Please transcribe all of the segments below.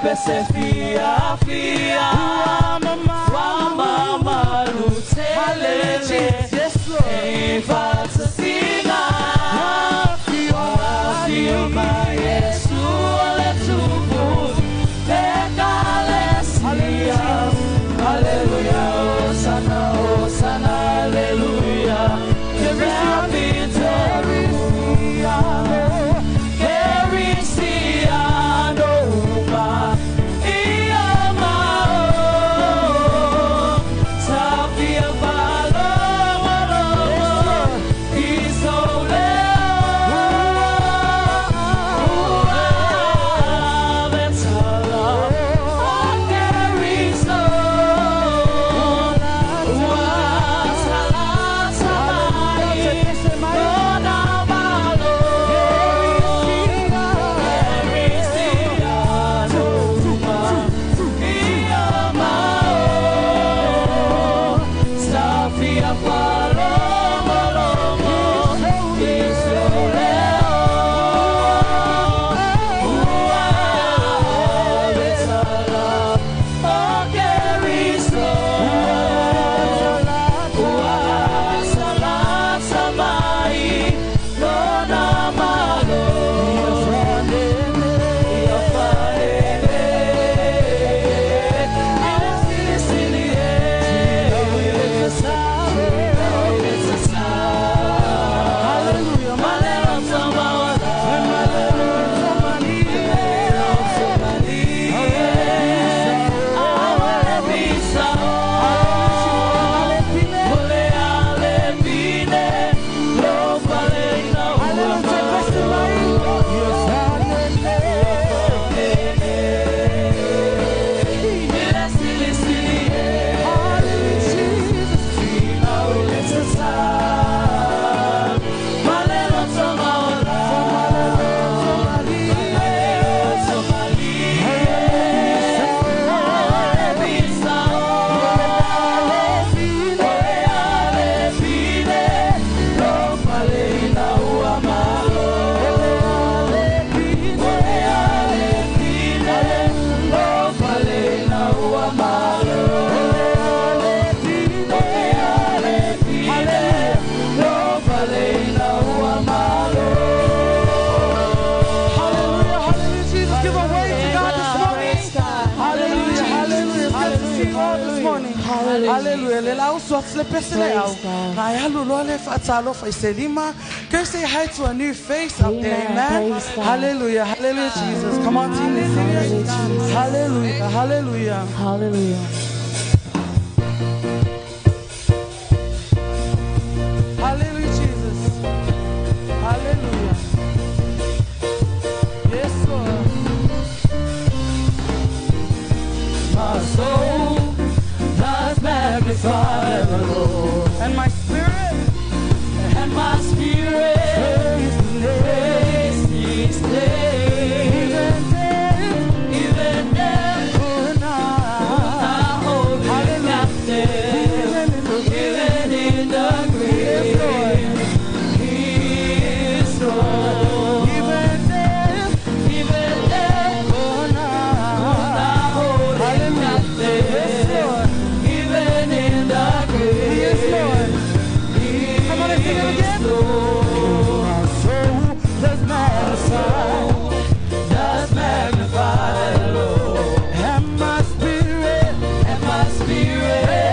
Pese fia fia mama lutelele e faça sina fio ma Yesu ale tubu pegalesia aleluia osana aleluia Hallelujah. Lela uswat lepe sele au. Ai halu lole fata Alofa iselima. Go say hi to a new face out there. Amen. Hallelujah. Hallelujah, Jesus. Come on, team. Hallelujah. Hallelujah. Hallelujah. Hallelujah, Jesus. Hallelujah. Yes, Lord. My soul does magnify the Lord, and my spirit praise His name. Even death could not hold Him captive. Even in the grave, He is Lord. Even death could not hold Him captive. Even in the grave, He is Lord. Come on, let's sing it again. My soul does magnify the Lord, and my spirit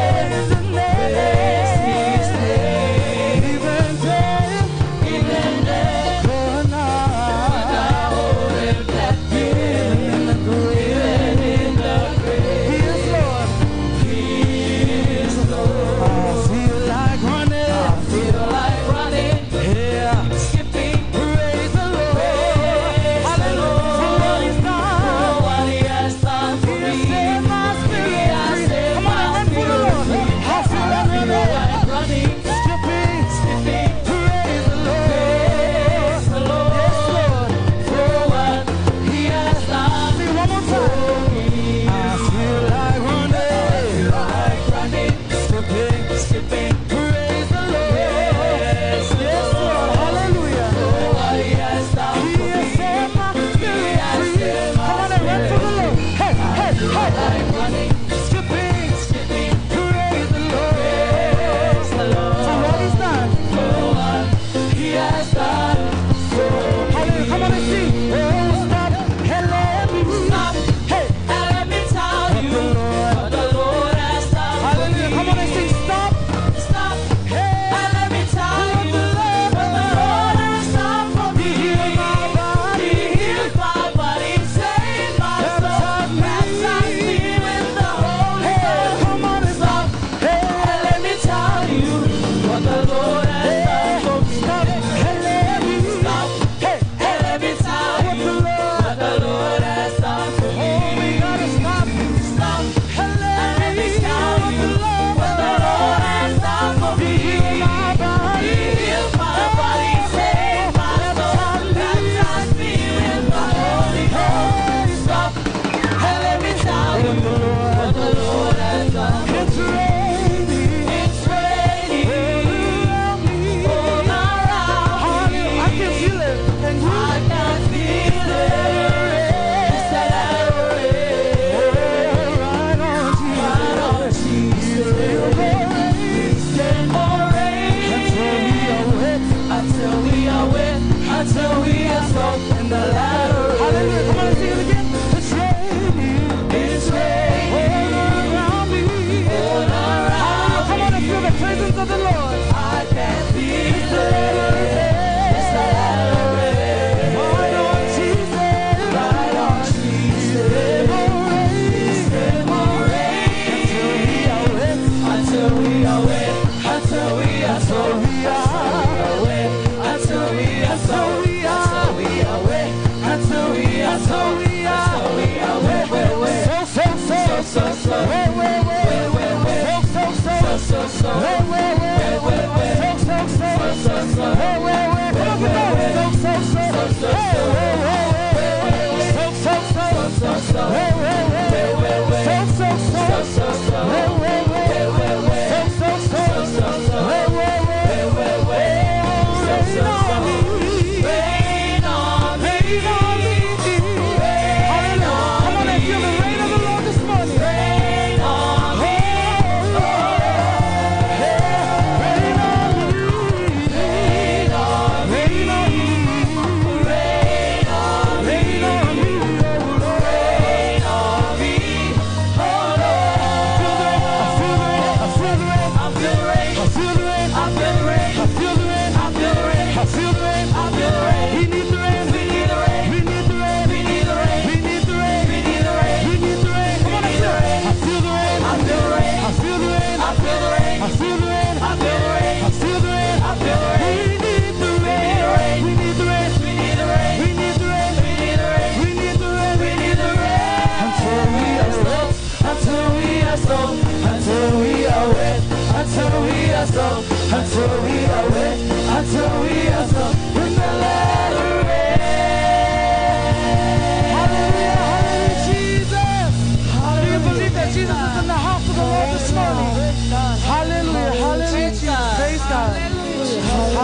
praise His name. Even death could not hold Him captive. Even in the grave, He is Lord. He is Lord. I feel like running. Hey.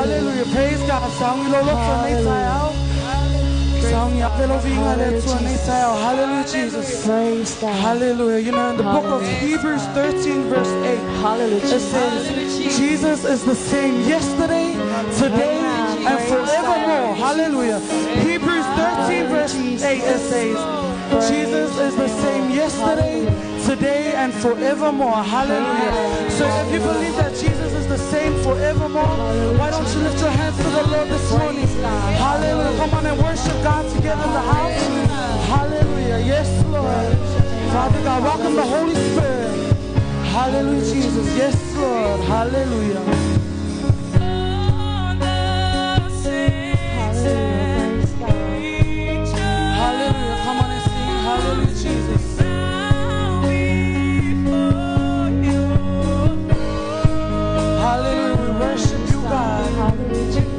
Hallelujah. Praise God. Sound you Lord for next out. Sound you Hallelujah, Jesus. Praise God. Hallelujah. You know, in the book of Hebrews 13, verse 8, Hallelujah. it says, Jesus is the same yesterday, today, and forevermore. Hallelujah. Hebrews 13, verse 8, it says, Jesus is the same yesterday, today, and forevermore. Hallelujah. So if you believe that Jesus is the same forevermore, why don't you lift your hands to the Lord this morning? Hallelujah. Come on and worship God together in the house. Hallelujah. Yes, Lord. Father God, welcome the Holy Spirit. Hallelujah, Jesus. Yes, Lord. Hallelujah. Hallelujah. Come on and sing. Hallelujah, Jesus. Hallelujah. We worship you, God. Hallelujah, Jesus.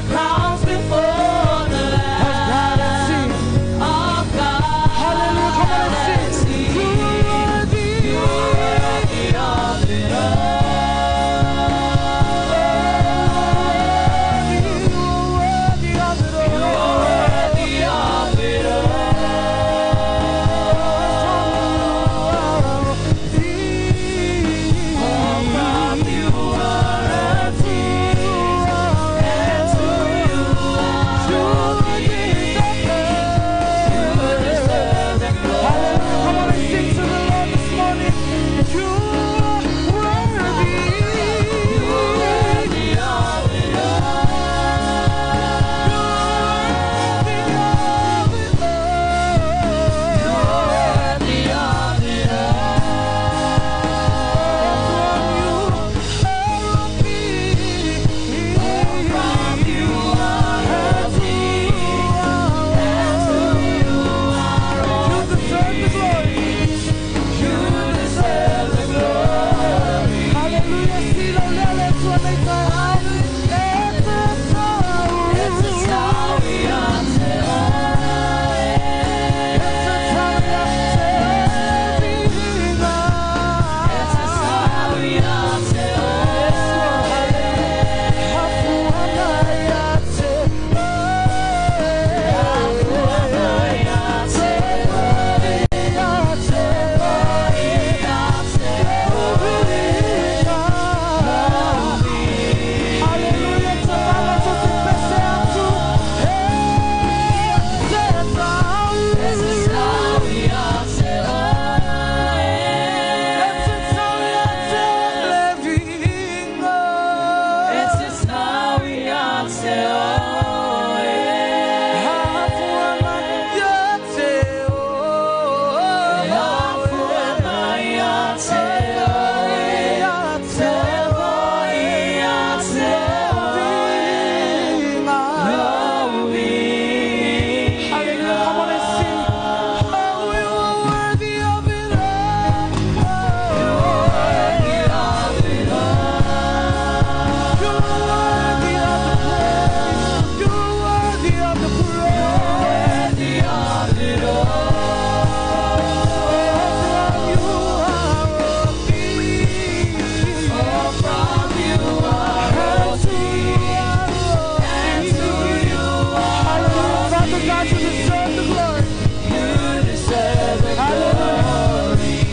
Crowns before God, you deserve the glory. You deserve the glory.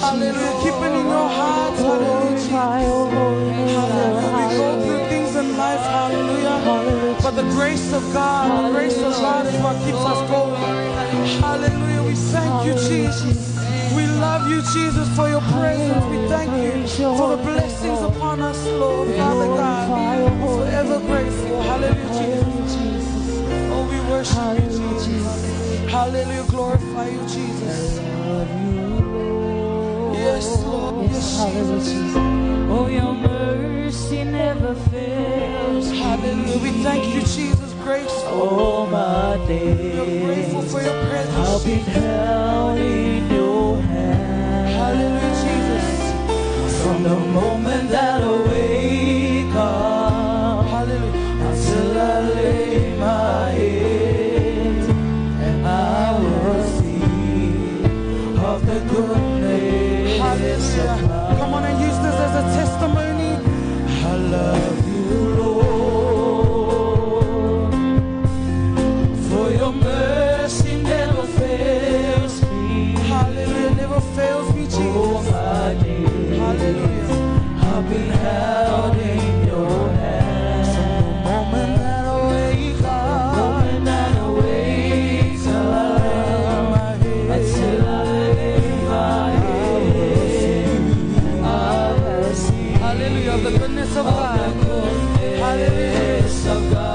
Hallelujah. Keep it in your heart. Hallelujah. We go through things in life. Hallelujah. But the grace of God, the grace of God is what keeps us going. Hallelujah. We thank you, Jesus. We love you, Jesus, for your presence. We thank you for the blessings upon us, Lord. Father God, forever grateful. Hallelujah, Jesus. Oh, we worship you, Jesus. Hallelujah. Glorify you, Jesus. Yes, Lord. Yes, Jesus. Oh, your mercy never fails. Hallelujah. We thank you, Jesus. Grace. Oh, my day. We're grateful for your presence. I'll be held in your hand. Hallelujah, Jesus. From the moment that I wake up, hallelujah, until I lay my head, and I will see of the goodness. Hallelujah. Come on and use this as a testimony. I love you, Lord, for your mercy never fails me. Hallelujah, never fails me, Jesus. Oh, my day. Hallelujah. I've been held in your hands. From the moment that I wake up, until I lay my head, I will see. Hallelujah, the goodness of God. Hallelujah, of God.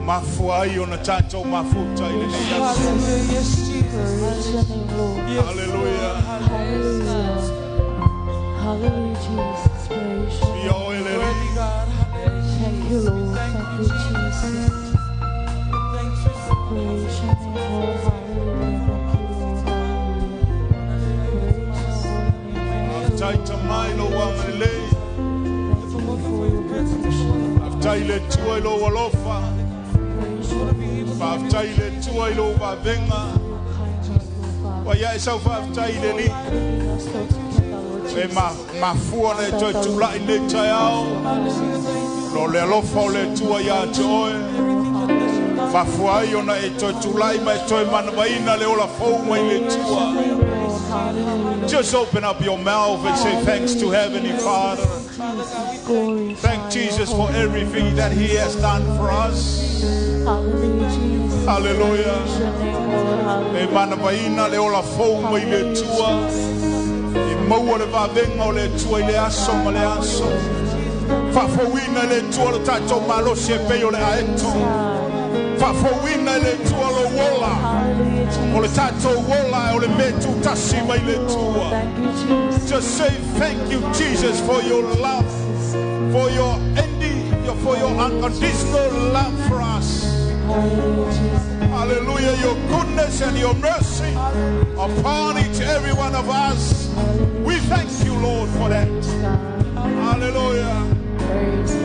Mafuai on a tato mafuta in the Hallelujah. Hallelujah, Jesus. Praise you. Thank you, Lord. Thank you, Jesus. Praise your name, Lord. Taile tua ilo Alofa, faf taile tua ilo Vavenga, waya isau faf taile ni, mafua ne toi tula ine tayao, lo le Alofa le tua ya toi, mafua iona e toi tula ima e toi manawaina le ola fou mai le tua. Just open up your mouth and say thanks to Heavenly Father. Thank Jesus for everything that He has done for us. Hallelujah. E manawaina le ola fou mai le tua. E maua le vavenga o le tua i le aso ma le aso. Fafouina le tua le tato malo se peo le aeto. Fafouina le tua lo wola. O le tato wola o le metu tasi mai le tua. Just say thank you Jesus for your love. For your unconditional love for us. Hallelujah. Your goodness and your mercy upon each every one of us. We thank you, Lord, for that. Hallelujah.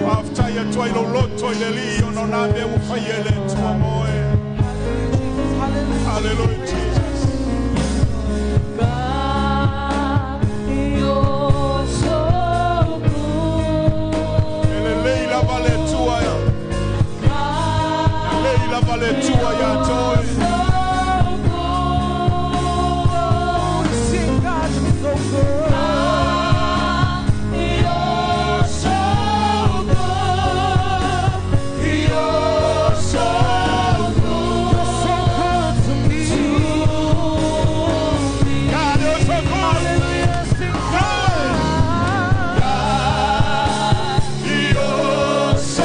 After your toilo loto ileli ono nabe ufayele tuamoe. Hallelujah, Jesus. Vale tua ya toi. Sing God is so good. You're so good. You're so good. You're so good to me. God, you're so good. Hallelujah. Sing God. You're so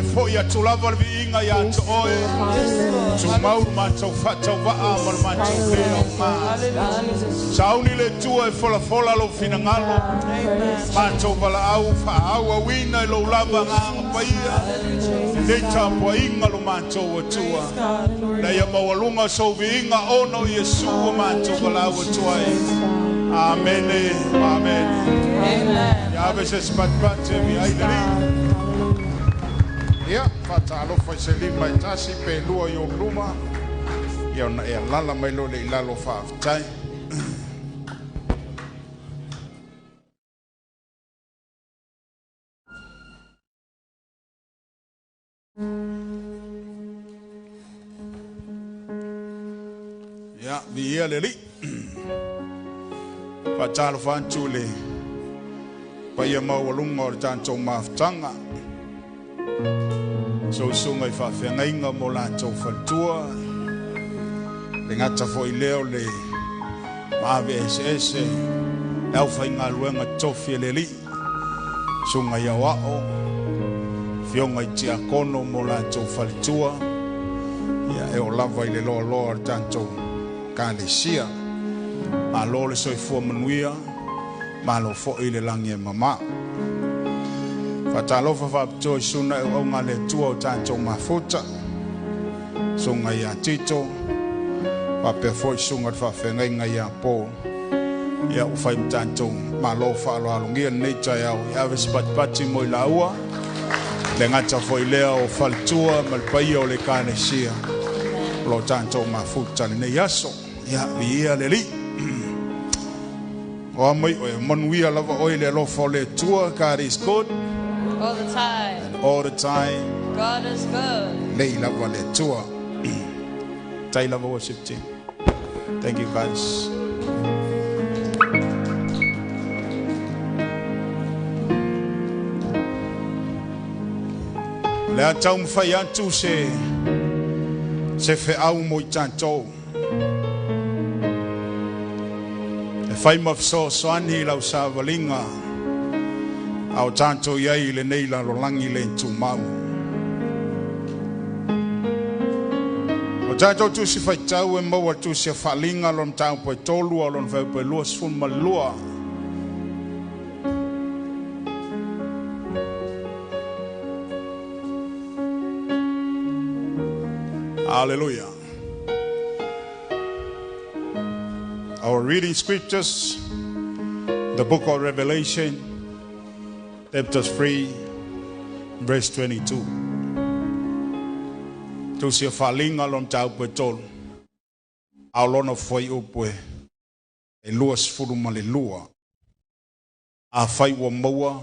le foia tu lava vinga ya to oe. Tu mau mātou whatau waa mal mātou leo mā. Sauni le tua e fola lo fina ngalo. Mātou wala au wha wina lo lava nganga paia. Le tāpua inga lo mātou atua. Na ia mawalunga so vinga ono Yesu o mātou wala au atua e. Amen. Amen. Amen. Ya veces patpate mi aidari. Ya, fata alofa se lima itasi pe lua yo luma. Ya na e lala mai lo le lalo fa tai. Ya, via le li. Fata alofa chule. Pa ia mawalunga o tanto maftanga. So sunga I whawhengainga mo lātou whantua. Le ngata fwoi leo le mawe ese. Au whainga luenga tofi le li. Sunga ia wao. Fionga I tia kono mo lātou whalitua. Ia eo lava I le loa loa tanto kālesia. Ma lo le soi fua manuia. Ma lo fwoi le langi e mama. Alofa whapitoi suna e au ngā le tua o tātou mafuta. Sunga ia tito. Wapea fwoi sunga whawhengainga ia pō. Ia uwhai tātou malo whaalohalungia neita iau. Ia awe sipatipati mo I laua. Le ngata fwoi lea o whalitua malpaia o le kānesia. Lo tātou mafuta le nei aso. Ia ia le li. O amai o e manuia lava oi le alofa o le tua. God is good. All the time. And all the time. God is good. Lei lava le tua. Tai lava worship team. Thank you guys. Le atau mwhai atu se wheau mo I tātou. E whai mawhiso soani lau sa walinga. Au tanto iai le nei la rolangi le tu mau. O tanto tu si fai tau e maua tu si whalinga lon tau poe tolu o lon vau poe lua sfun malua. Hallelujah. Our reading scriptures, the book of Revelation, chapter 3, verse 22. Tu si whalinga lon tau poe tolu. Au lona whai upwe. E lua sfuru male lua. A whai wa maua.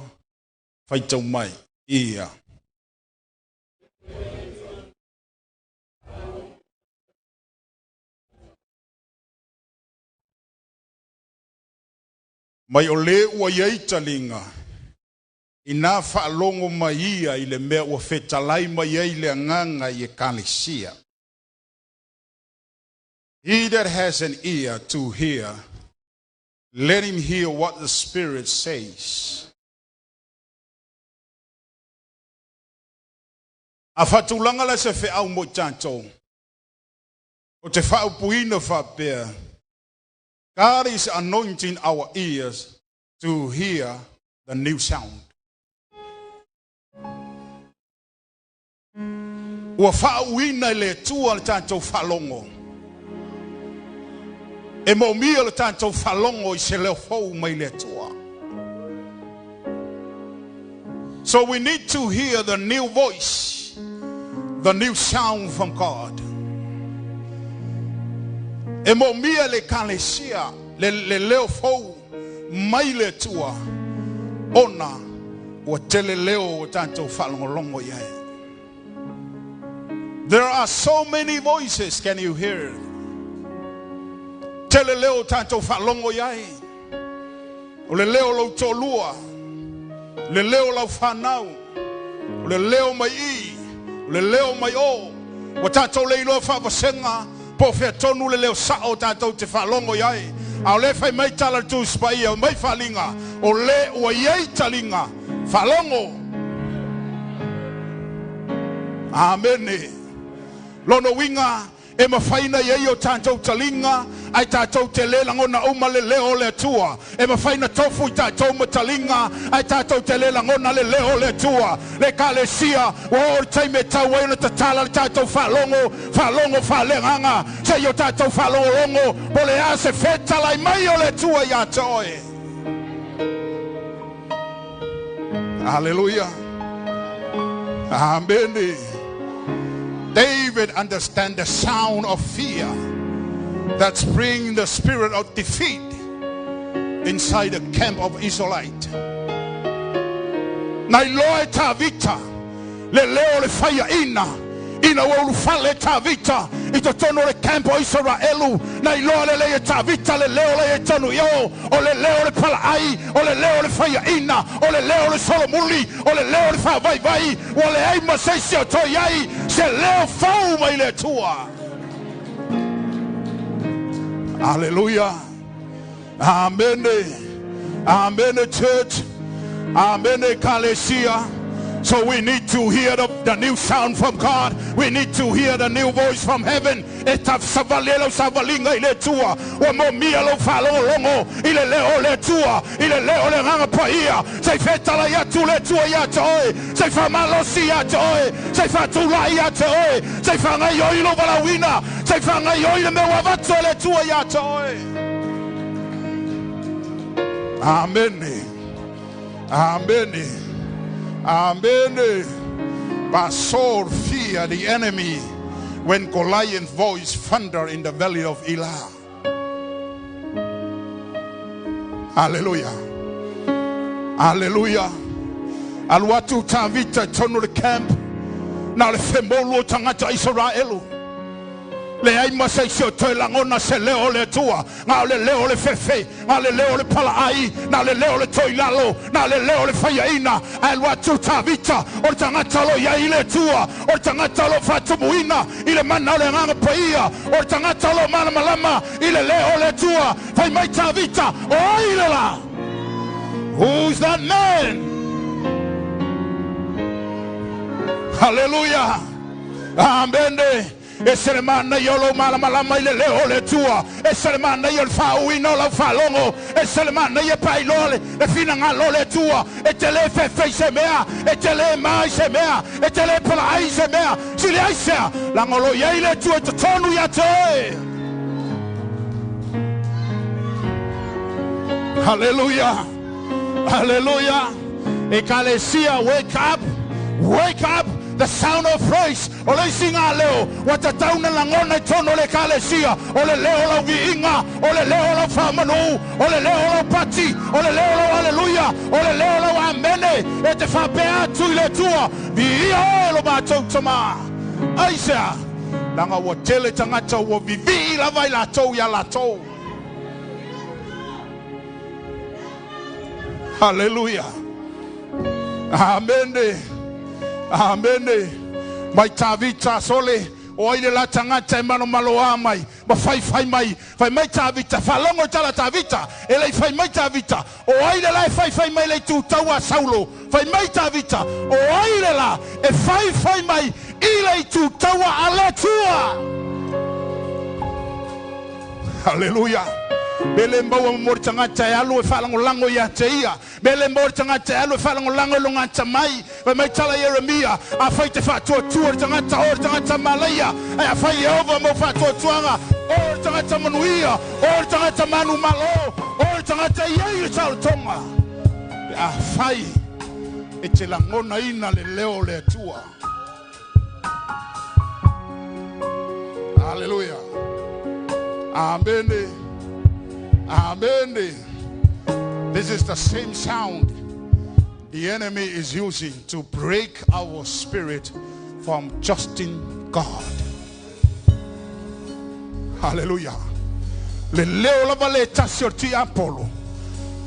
Whai tau mai. Ia. Mai o le ua iei talinga. Ina whaalongo mai ia I le mea ua whetalai mai ia I le anganga I e kālesia. He that has an ear to hear, let him hear what the Spirit says. A whatulanga la se wheau mo tātou. O te whaupuina whapea. God is anointing our ears to hear the new sound. Ua whauina le tua le tātou whalongo. E mo mia le tātou whalongo I se leo fau mai le tua. So we need to hear the new voice, the new sound from God. E mo mia le kālesia, le leo fau mai le tua. Ona, ua tele leo o tātou whalongolongo iai. There are so many voices, can you hear? Tele leo tātou whalongo iai. O le leo lau tolua. Le leo lau whanau. O le leo mai I. O le leo mai o. Wa tātou leilo whavasenga. Po whea tonu le leo sao tātou te whalongo iai. Ao le whai mai tala tu spai o mai whalinga. O le ua iei talinga. Whalongo. Amen. Lono winga e mafaina ye yo tātou talinga ai tātou te le langona uma le leo le tua e mafaina tofu tātou matalinga ai tātou te le langona le leo le tua le kalesia o te me tau te tala tātou whalongo whalenganga se yo tātou whalongo longo po le a se feta lai mai o le tua ia toe. Hallelujah. Amen. David understands the sound of fear that brings the spirit of defeat inside the camp of Israelite. Na iloe ta vita le leo le fire ina wolu fale ta vita ito tono le camp of Israelu na iloe le leo ta vita le leo le tono yo o le leo le pala ai o le leo le fire ina o le leo le solomuli o le leo le fa vai o le ai masesio to yai se leo fau mai le tua. Hallelujah. Amen. Amen, church. Amen, ecclesia. So we need to hear the new sound from God. We need to hear the new voice from heaven. Etaf savalelo savalinga ile tua. O mo mielo falo longo ile leo le tua. Ile leo le ranga paia. Sei feta la ya tu le tua ya toe. Sei fa malosi ya toe. Sei fa tu la ya toe. Sei fa nga yo ilo balawina. Sei fa nga yo ile me wavatso le tua ya toe. Amen. Amen. Amen. But Saul feared the enemy when Goliath's voice thundered in the valley of Elah. Hallelujah. Hallelujah. Alwatu tavita tono the camp. Na le femolo tangata Israelu. Le ai masai te langona se leo le tua na le leo le fefe na le leo le pala ai na le leo le toilalo na le leo le faiaina al watu tavita o tangata lo ya ile tua o tangata lo fatumuina ile mana le nganga paia o tangata lo mana malama ile leo le tua fai mai tavita o ile la. Who's that man? Hallelujah. Amen. Eselemana yolo malama ile leo le tua eselemana yol fauino la falongo eselemana ye pailole e fina ngalo le tua etele fefe semea etele mai semea etele palai semea sili aisha la ngolo ye ile tua tonu ya te. Hallelujah. Hallelujah. Ecclesia, wake up, wake up. The sound of praise. Ole singa leo. Wata tauna langona tono le kalesia. Ole leo la viinga. Ole leo la famanu. Ole leo la pati. Ole leo la hallelujah. Ole leo la amene. Ete fa bea tu le tua. Via lo ba toma. Aisha. Langa wotele tangata wo vivi la vai la to ya la to. Hallelujah. Amen. Amen. Mai tavita sole o ile la tangata mano maloa mai ba fai mai tavita falongo tala tavita ele fai mai tavita o ile la fai mai le tu taua saulo fai mai tavita o ile la e fai mai ile tu taua ala tua. Hallelujah. Belemba wa mortanga tayalu falango lango ya teia belemba tanga tayalu falango lango lunga tamai mai tala Yeremia afaite fatu tuor tanga malaya afai over mo fatu tuanga or tanga tamanuia or tanga tamanu malo or tanga tayi tal tonga afai etelangona ina le leo le tua. Hallelujah. Amen. Amen. This is the same sound the enemy is using to break our spirit from trusting God. Hallelujah. Le leo la valeta sorti Apollo.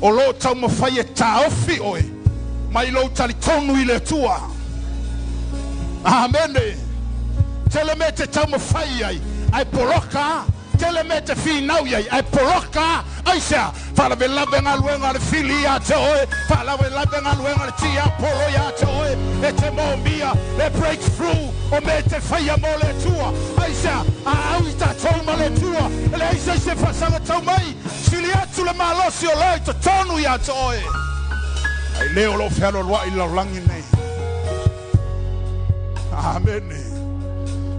Olo ta mo faye ta ofi oi. Mai lo tali tonu ile tua. Amen. Telemete ta mo faye ai poloka. Telemete fi now ye ai poloka aisha fala vela venga luenga filia toe fala vela venga luenga tia polo ya toe ete mombia le break through o me te whaia mo le tua. Aisa, a au I tātou ma le tua. Le aisa se whasanga tau mai. Sili atu le malosi o loi to tonu I atu oe. Ai leo lo whiaro loa I laulangi nei. Amene.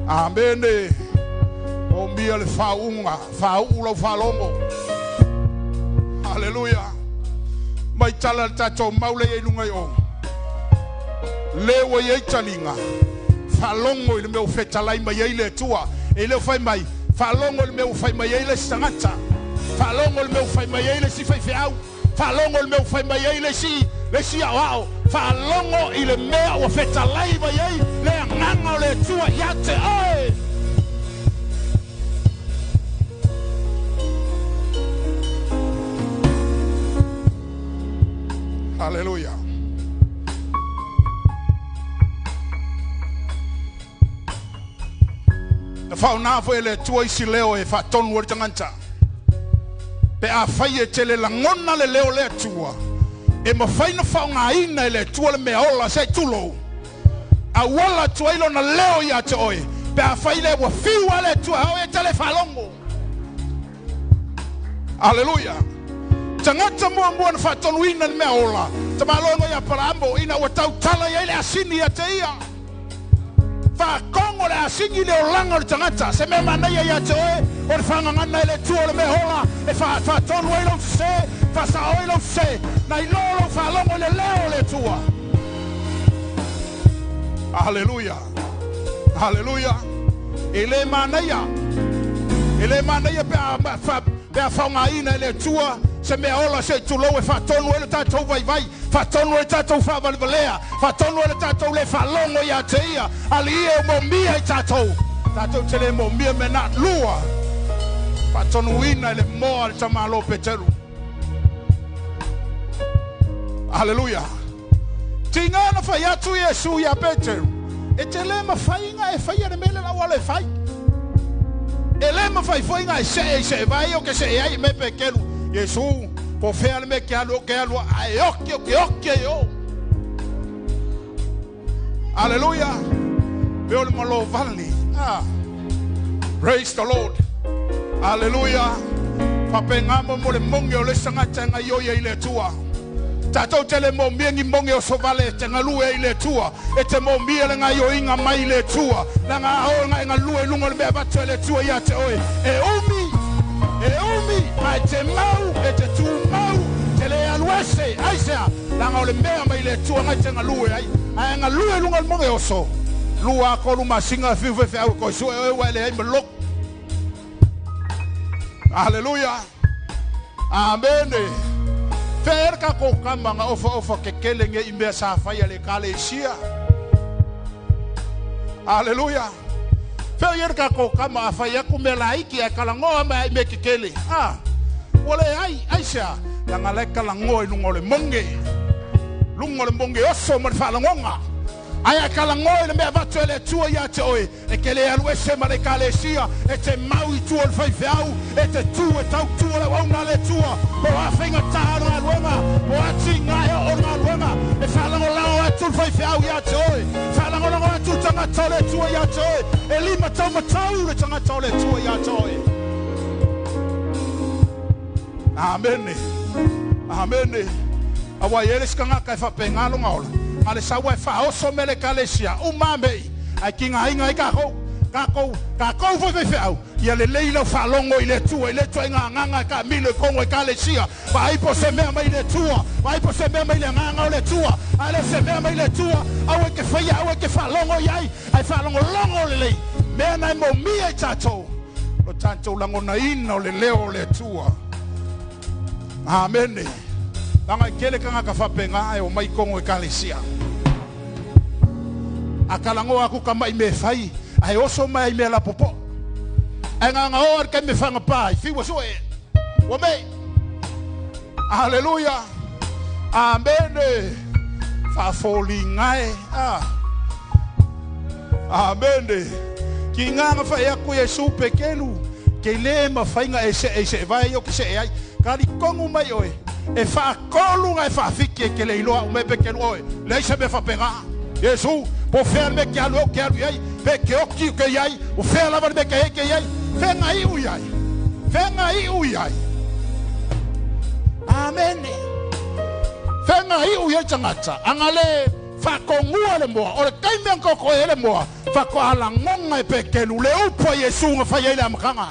Amene. O mia le whaunga. Whaunga whalongo. Hallelujah. Mai tala le tātou maule e nungai o. Lewa I talinga. Whalongo I le meu whetalai mai ei le tua. E leo whai mai. Whalongo I le meu whai mai ei le sangata. Whalongo I le meu whai mai ei le si whai whiau. Whalongo I le meu whai mai ei le si awao. Whalongo I le mea o whetalai mai ei. Le anganga o le tua iate oe. Hallelujah. E whauna fo ele tua isi leo e whatonu o tanganta. Pe a whai e te le langona le leo le tua. E ma whaina whaunga ina le tua le mea ola se tulo. A wala tua ilo na leo ia te oe. Pe a whai le wa whiwa le tua hau e te le whalongo. Hallelujah. Tangata mua na whatonu ina le mea ola. Tamalongo ia parambo ina wa tau tala ia le asini ia te ia. Kongo le asini le olanga le tangata se me manaya ia te oe o le whangangana le tua le me hola e whatonu ilo se whasao ilo se na ilolo whalongo le leo le tua. Hallelujah. Hallelujah. Ele manaya pe a whaunga ina le tua se me ola se tulo e whatonu ele tātou vai whatonu ele tātou whavalvalea whatonu ele tātou le whalongo ia te ia ali e o momia I tātou te le momia me na lua whatonu ina ele moa le tamalo peteru. Hallelujah. Tingana whai atu Yesu ia peteru e te le ma whainga e whai ane mele la wale whai e le ma whai whainga e se vai o ke se ai me pekeru Yesu, po fea me ke alu ai oke yo. Hallelujah. Veo le malo vali. Praise the Lord. Hallelujah. Papengamo mo le monge o le sangata nga yo ye le tua. Tatou tele mo miengi monge o sovale te ngalu e le tua. E te mo miele nga yo inga mai le tua. Na nga o nga ngalu e lungo le me batu le tua ya te oe. E umi, mai te mau, e te tu mau, te le aluese, aisea, langa o le mea mai le tua ngai te ngalue, ai ngalue lunga le monge oso. Lua kolu masinga fiu fe au ko su e wale ai melok. Hallelujah. Amen. Fer ka ko kamba nga ofa ke kelenge imbe sa fa ya le kale sia. Hallelujah. Fer ka ko kama fa ya kumelaiki ya kalangoa mai me kekele. Wale ai sia la ngale kalangoa lungo le monge. Lungo le monge oso mo fa langonga. Ai kalangoa le me batu le tua ya te oe. E kele aluese ma le kalesia e te mau tu o fai fau e te tu e tau tu le wanga le tua. O a finga taro a luenga. O a tinga e o na luenga. E fa langoa tu fai fau ya te oe. Fa langoa tu tanga tole tua ya te oe. E lima tau matau le tanga tole tua ya te oe. Amen. Amen. Awa yeles kanga kai fa pengalo ngaola. Ale sawa fa oso mele kalesia umame ai kinga inga i kako fo fau ia le leila fa longo ile tua nganga ka mile kongo kalesia vai po se me mai le tua vai po se me mai le nganga le tua ale se me mai le tua au ke fa longo ai fa longo le me na mo mi ai tato lo tanto lango na ina le leo le tua. Amen. Langa kele kanga ka fapenga ai o mai kongo e kalesia. Akalango aku kamai me fai ai oso mai me la popo. Anga ngor ke me fanga pai fi wo so e. Wo me. Hallelujah. Amen. Fa folingai. Amen. Kinga fa ya ku Yesu pekelu. Ke le ma fainga e se vai o ke se ai. Kali kongo mai oe. E fa kolunga e fa fiki ke le iloa o me pekelu oe. Le se me fa pega. Yesu po fe me ke alu yai pe ke oki ke yai o fe la me ke yai fe ngai u yai amen fe ngai u yai tangata angale fa kongua le moa o le kaime ko ele moa fa ko ala ngonga pe ke lu le upo Yesu nga fa yai la makanga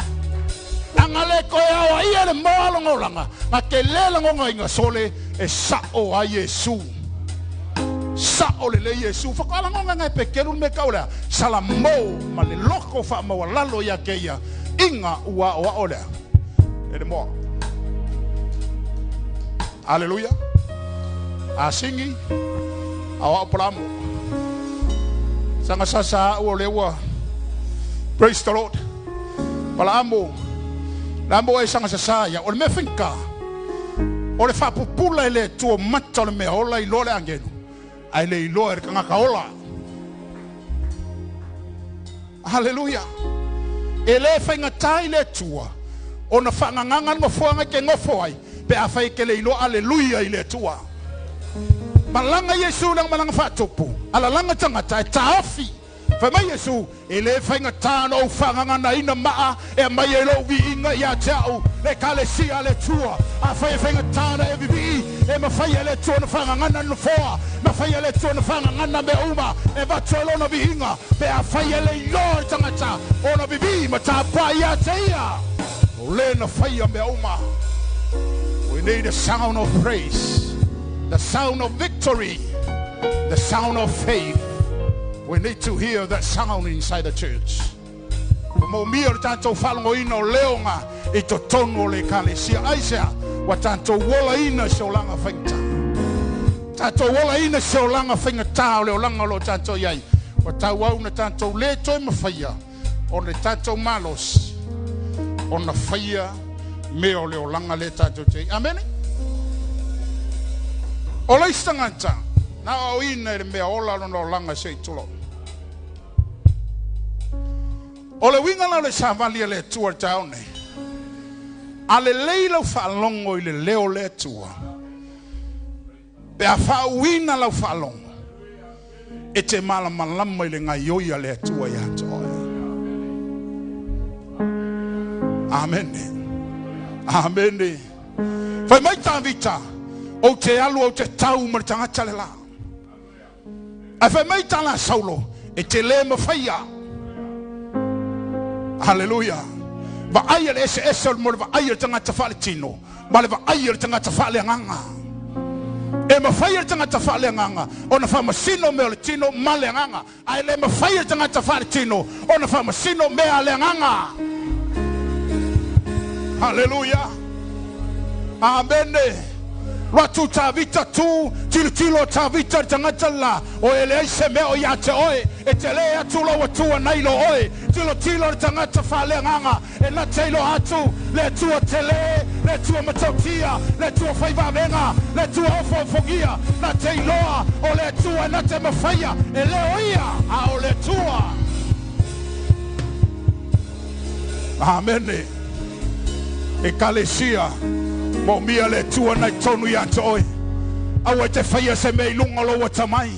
angale ko ya wa ia le moa longolanga ma ke le ngonga inga sole e sa o a Yesu sa o le Yesu fa ko ala ngonga nga pe ke lu me kaula sala mo ma le loko fa mo lalo ya ke ya inga ua o ole ele moa hallelujah asingi awa pramo sanga sasa o lewa praise the Lord palamo lambo e sanga sasa ya o me finka o le fa pupula ele tu mata le me ola I lole angelo ai le lo er kanga kaola hallelujah ele fa nga tai le tua ona fa nga nganga mo fuanga ke ngofo ai pe afa ke le lo hallelujah ile tua malanga Yesu nang malanga fatupu ala langa tangata taafi fa mai Yesu ele fa nga tano fa nga na ina maa e mai lo vi inga ya tau le kale si ale tua afa fa nga tano e vi e ma fa ele tua na fa nga na no foa ma fa ele tua na fa nga na me uma e va tolo no vi inga pe afa ele lo tangata ona vi ma ta pa ya tia le na fa ya me uma. We need a sound of praise, the sound of victory, the sound of faith. We need to hear that sound inside the church. Mo mio tanto falongo ino leonga ito tono le kalesia aisa wa tanto wola ina solanga fengta. Tanto wola ina solanga fengta le olanga lo tanto yai. Wa tawa una tanto le to mafaya on le tanto malos on the fire meo le olanga le tanto te. Amen. Ola istanganta na o ina le mea ola no olanga se tulo. Ole winga la le savali le tua taone. Ale leila fa longo ile leo le tua. Pe afa wina la fa longo. Ete mala malama ile ngayo ya le tua ya toa. Amen. Amen. Fa mai ta vita. O te alu o te tau martanga chalela. Afa mai ta la saulo. Ete le mafaya. Hallelujah. Va ayer ese mo va ayer tanga tafale tino. Ba va ayer tanga tafale nganga. E ma fire tanga tafale nganga. Ona fa masino me tino male nganga. Ai le ma fire tanga tafale tino. Ona fa masino me ale nganga. Hallelujah. Amen. Watu tavita tu tilo tavita tangatala o ele seme o yate oi etele atulo watu nailo oi tilo tangata fale nganga e na telo atu le tu tele le tu matokia le tu faiva venga le tu ofo fogia na telo o le tu na te mafaya ele oia a o le tua. Amen. E kalesia mo mia le tua na tonu ya toi awa te faya se me lunga lo watamai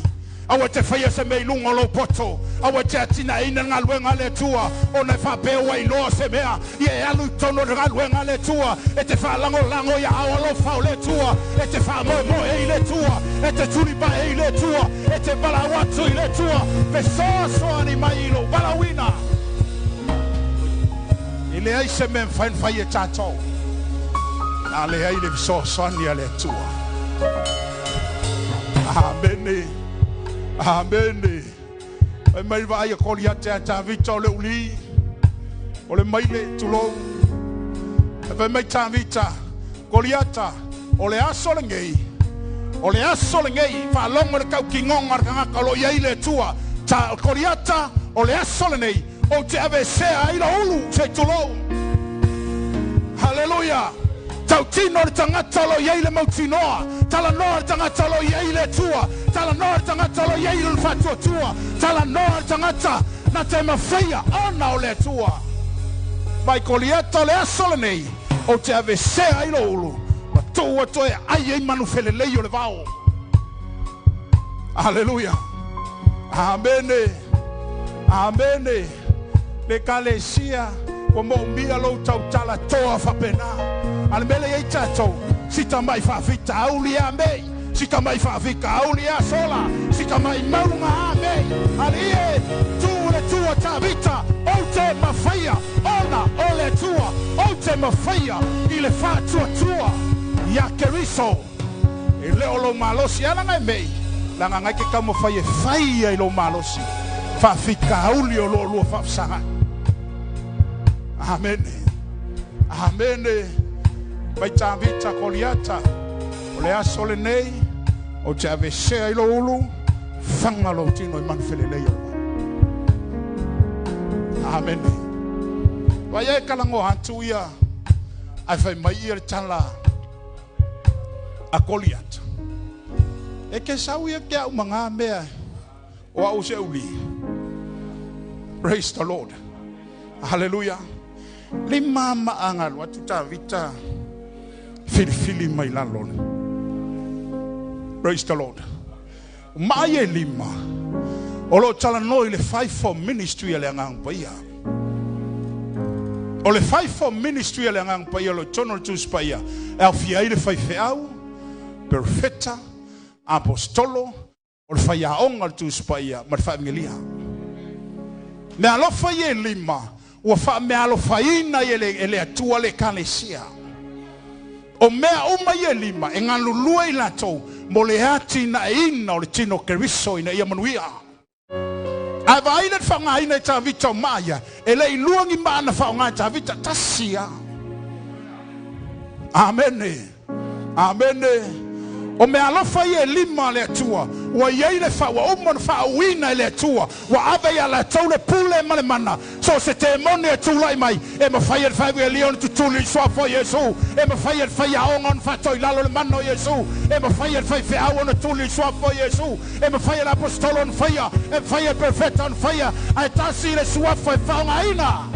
awa te faya se me lunga lo poto awa te atina ina ngalwenga le tua ona fa pe wa ilo se mea ye alu tono ngalwenga le tua e te fa lango ya Alofa le tua e te fa mo e le tua e te tulipa e le tua e te bala watu le tua pe so ani mai lo balawina ile ai se me fa faya tato ale ai le so sonia le tua. Amen. Amen. Ai mai vai a colia te ta vita le uli. Ole mai le tulo. Ai mai ta vita coliata. Ole asolengei. Ole asolengei fa longo le kau kingonga ka kalo ia le tua. Ta coliata ole asolenei. O te ave se ai lo ulu se tulo. Hallelujah. Tino tangata lo yele mo Tunoa tala nor tangata lo yele tua tala nor tangata lo yele fatu tua tala nor tangata na te mafia ona ole tua mai coliata le asolene o te ave se ai lo ulu ma tua to ai manu felele yo le vao. Hallelujah. Amene. Amene. Le kalesia como mia lo tau tala toa fa pena. Al mele ye tato. Sita mai fa vita aulia me. Sita mai fa vita aulia sola. Sita mai maunga ame. Alie tu le tua ta vita. Ote mafaya. Ona ole tua. Ote mafaya. Ile fa tua. Ya keriso. Ile olo malosi ala ngai mei. Langa ngai ke kamo faya ilo malosi. Fa vita aulio lo fa sanga. Amen. Amen. Baita vita koliata. Olea sole nei. O te ave sea ilo ulu. Fanga lo tino I manfele leio. Amen. Waya kalango hantuia. Ai fai mai ir tala. A koliata. E ke sauia ke au manga mea. O au se uli. Praise the Lord. Hallelujah. Lima maangal watuta vita fili mai lalon. Praise the Lord. Maye lima. Olo tala no ile 5 ministry ele ngang paya. Ole 5 ministry ele ngang paya lo tono tu spaya. El fia ile 5 au perfecta apostolo ol faya ongal tu spaya mar familia. Me alofa ye lima. O fa me alofa ina ele atua le kalesia. O mea uma ye lima engalulua ila to moleati na ina o le tino keriso ina ia manuia. Ava ina fanga ina ta vita maya ele iluangi mana fanga ta vita tasia. Amen. Amen. O me alofa ye lima le atua wa yeile fa wa umon fa wina le atua wa ava ya la tole pule male mana so se te mone atula mai e ma fa fa leon tu tuli so for yesu e ma fa ya on fa to lalo le mano yesu e ma fa on tuli so for yesu e ma fa apostolo on fire e fa perfect on fire ai tasi le so fa ina.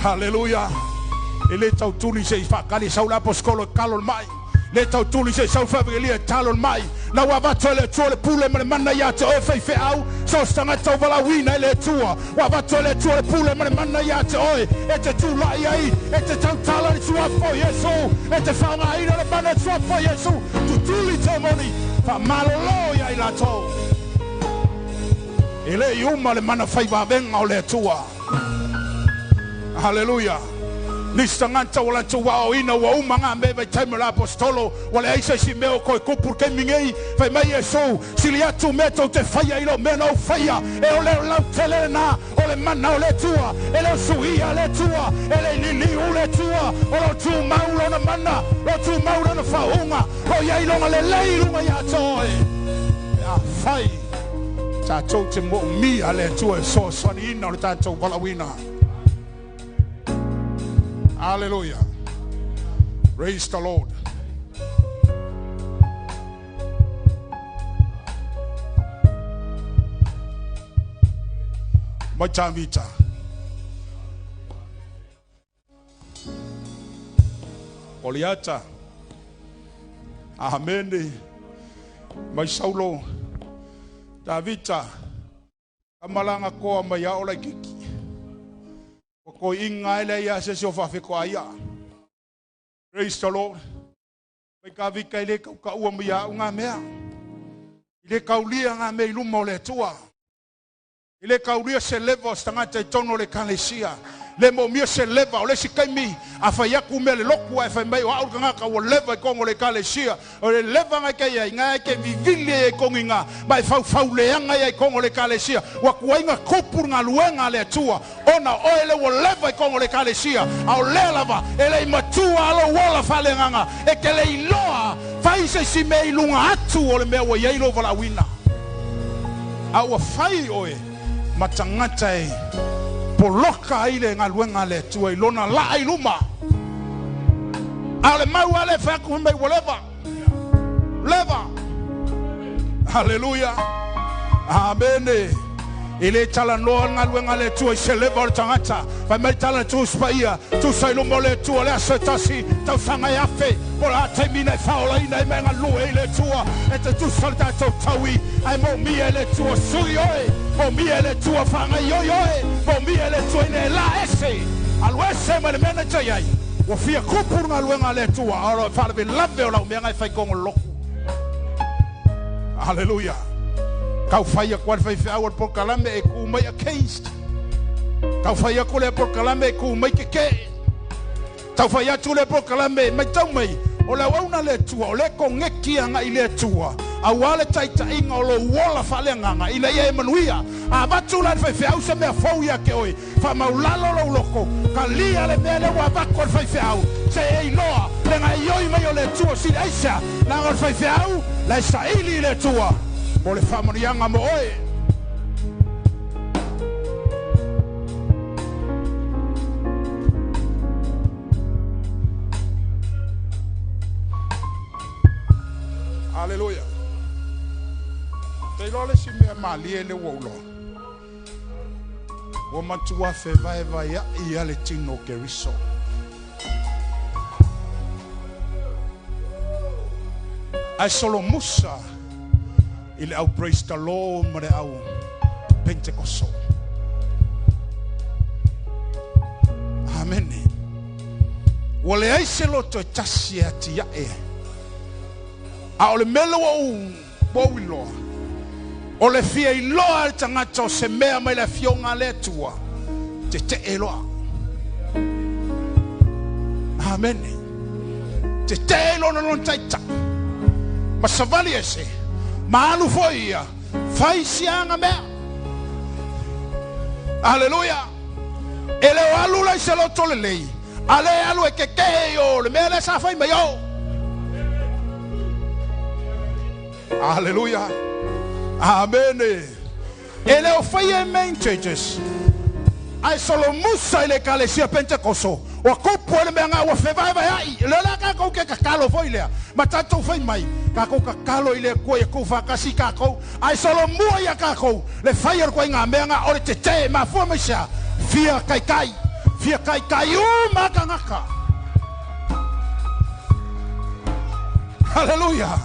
Hallelujah. Ele tau tuli se fa kali sa la apostolo kalon mai. Le tau tuli se sau familia talon mai na wa vatole tole pule mana ya te o fe au so stanga tau vala wina le tua wa vatole tole pule mana ya te o e te tu la ai e te tau tala ni tua fo yesu e te fa nga ina le mana tua fo yesu tu tuli te moni fa malolo ya ila to ele yuma le mana fa va venga o le tua. Hallelujah. Nistanganta wala tuwa o ina wa umanga mbebe time la apostolo wala isa si meo ko kupur ke mingei fa mai yesu siliatu meto te faya ilo meno faya e ole la telena ole mana ole tua ele suia le tua ele lili ole tua ole tu maulo na mana lo tu maulo na faunga o ya ilo le leilunga ya toe ya fai ta te mo mi ale tua so soni ina ta to balawina. Hallelujah. Praise the Lord. Machavita. Oliata. Amen. Maisaulo. Davita. Kamalanga ko maya ola kiki. Ko inga ele ya se so fa fe ko aya. Praise the Lord. Mai ka vi kai le ka u mo ya nga mea. Ile ka ulia nga me lu mo le tua. Ile ka ulia se leva stanga te tono le kalesia. Le mo mia se leva o le si kai mi afa ya ku me le loku afa mai o au nga ka o leva ko le kalesia. O le leva nga kai nga ke vivile ko nga mai fa le nga ya ko le kalesia. Wa ku nga kopur nga luenga le tua. Ona oile wo leva ko le kalesia. Au le lava ele matua lo wala fa le nga e ke le iloa fai se si me ilunga atu o le me wo ye lo vala wina. Au fai oe matangata e poloka ile ngaluenga le tua ilona la iluma ale mai wale fa ku me woleva leva. Hallelujah. Amen. Ile tala no ngaluenga le tua se leva tangata fa me tala tu spaia tu sai lo mole tu le asetasi tu sanga ya fe Pola taimina faula ina menga lue le tua. E te tusarta to taui. Ai mo mi ele tua sui oi. Mo mi ele tua fanga yoi oi. Mo mi ele tua ine la ese. Alwese ma le mena chai. Wa fia kupurunga luenga le tua. Aro fala vi lave o la umenga fai kongo loku. Hallelujah. Kau fai kwa fai fai por kalame e ku mai against. Kau fai ko le por kalame e ku mai ke. Tau fai atu le por kalame mai tau mai. O la wauna le tua o le ko ngeki anga i le tua. A wale taita inga o lo wola fale nganga ina ia emanuia. A batu la fai fai se mea fau ia ke oi. Fa maulalo lo loko. Ka lia le mea le wabako fai fai. Se ei noa le ngai ioi mai o le tua si aisa. La ngor fai fai la sa ili le tua. O le famonianga mo oi. Hallelujah. Te lole si mea malie le waulo. Wa matua fe vai ya ia le tino ke riso. Ai solo musa il au praise the Lord ma le au Pentecost. Amen. Wale ai se lo to tasi ati ya e. A ole melo o wilo. Ole fia I loa tangata o se mea mai la fionga le tua. Te eloa. Amen. Te elo no non taita. Ma savali ese. Ma alu foia. Fai sianga mea. Hallelujah. Ele o alu la se lo tole lei. Ale alu e ke o le mea le sa fai mai o. Hallelujah. Amen. Ele o fai main churches. Ai solo musa ile kalesia Pentecoso. O kupu ele menga o fe vai ai. Le la ka ko ke kakalo foi le. Matato fai mai. Ka ko kakalo ile ko e ko fa kasi ka ko. Ai solo mua ya ka ko. Le fire ko nga menga o te te ma fo mesha. Fia kai kai. Fia kai kai o maka ngaka. Hallelujah.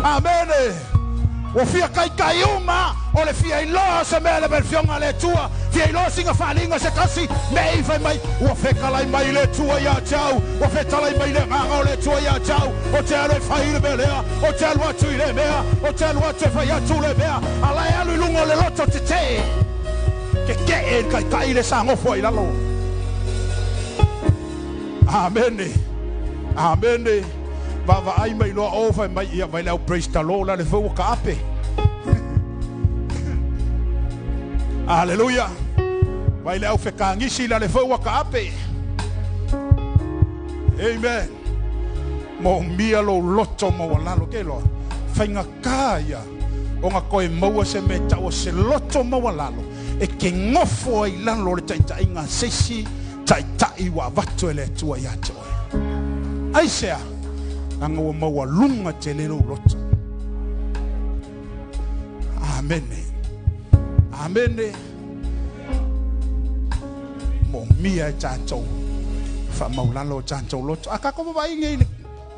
Amen. O fia kai uma o le fia ilo se me le versione le tua fia ilo singa falinga se kasi me vai mai o fe kala mai le tua ya ciao o fe tala mai le manga le tua ya ciao o te ale fai le belea o te alwa tu le mea o te alwa te fai tu le mea ala ya lu lungo le loto te ke kai le sango foi la lo. Amen. Amen. Vava ai mai loa over mai ia vai lau praise the Lord la le fo ka ape. Hallelujah. Vai lau fe ka ngisi la le fo ka ape. Amen. Mo mia lo loto mo wala lo ke lo. Fainga kaya o nga koe maua se me tau se loto mo wala lo. E ke ngofo ai lan lo le taita inga sesi taita I wa vatu ele tua ya toi. Ai sea anga o maua lunga te lero loto. Amen. Amen. Mo mia chancho fa maulalo chancho loto. Aka ko ba ingi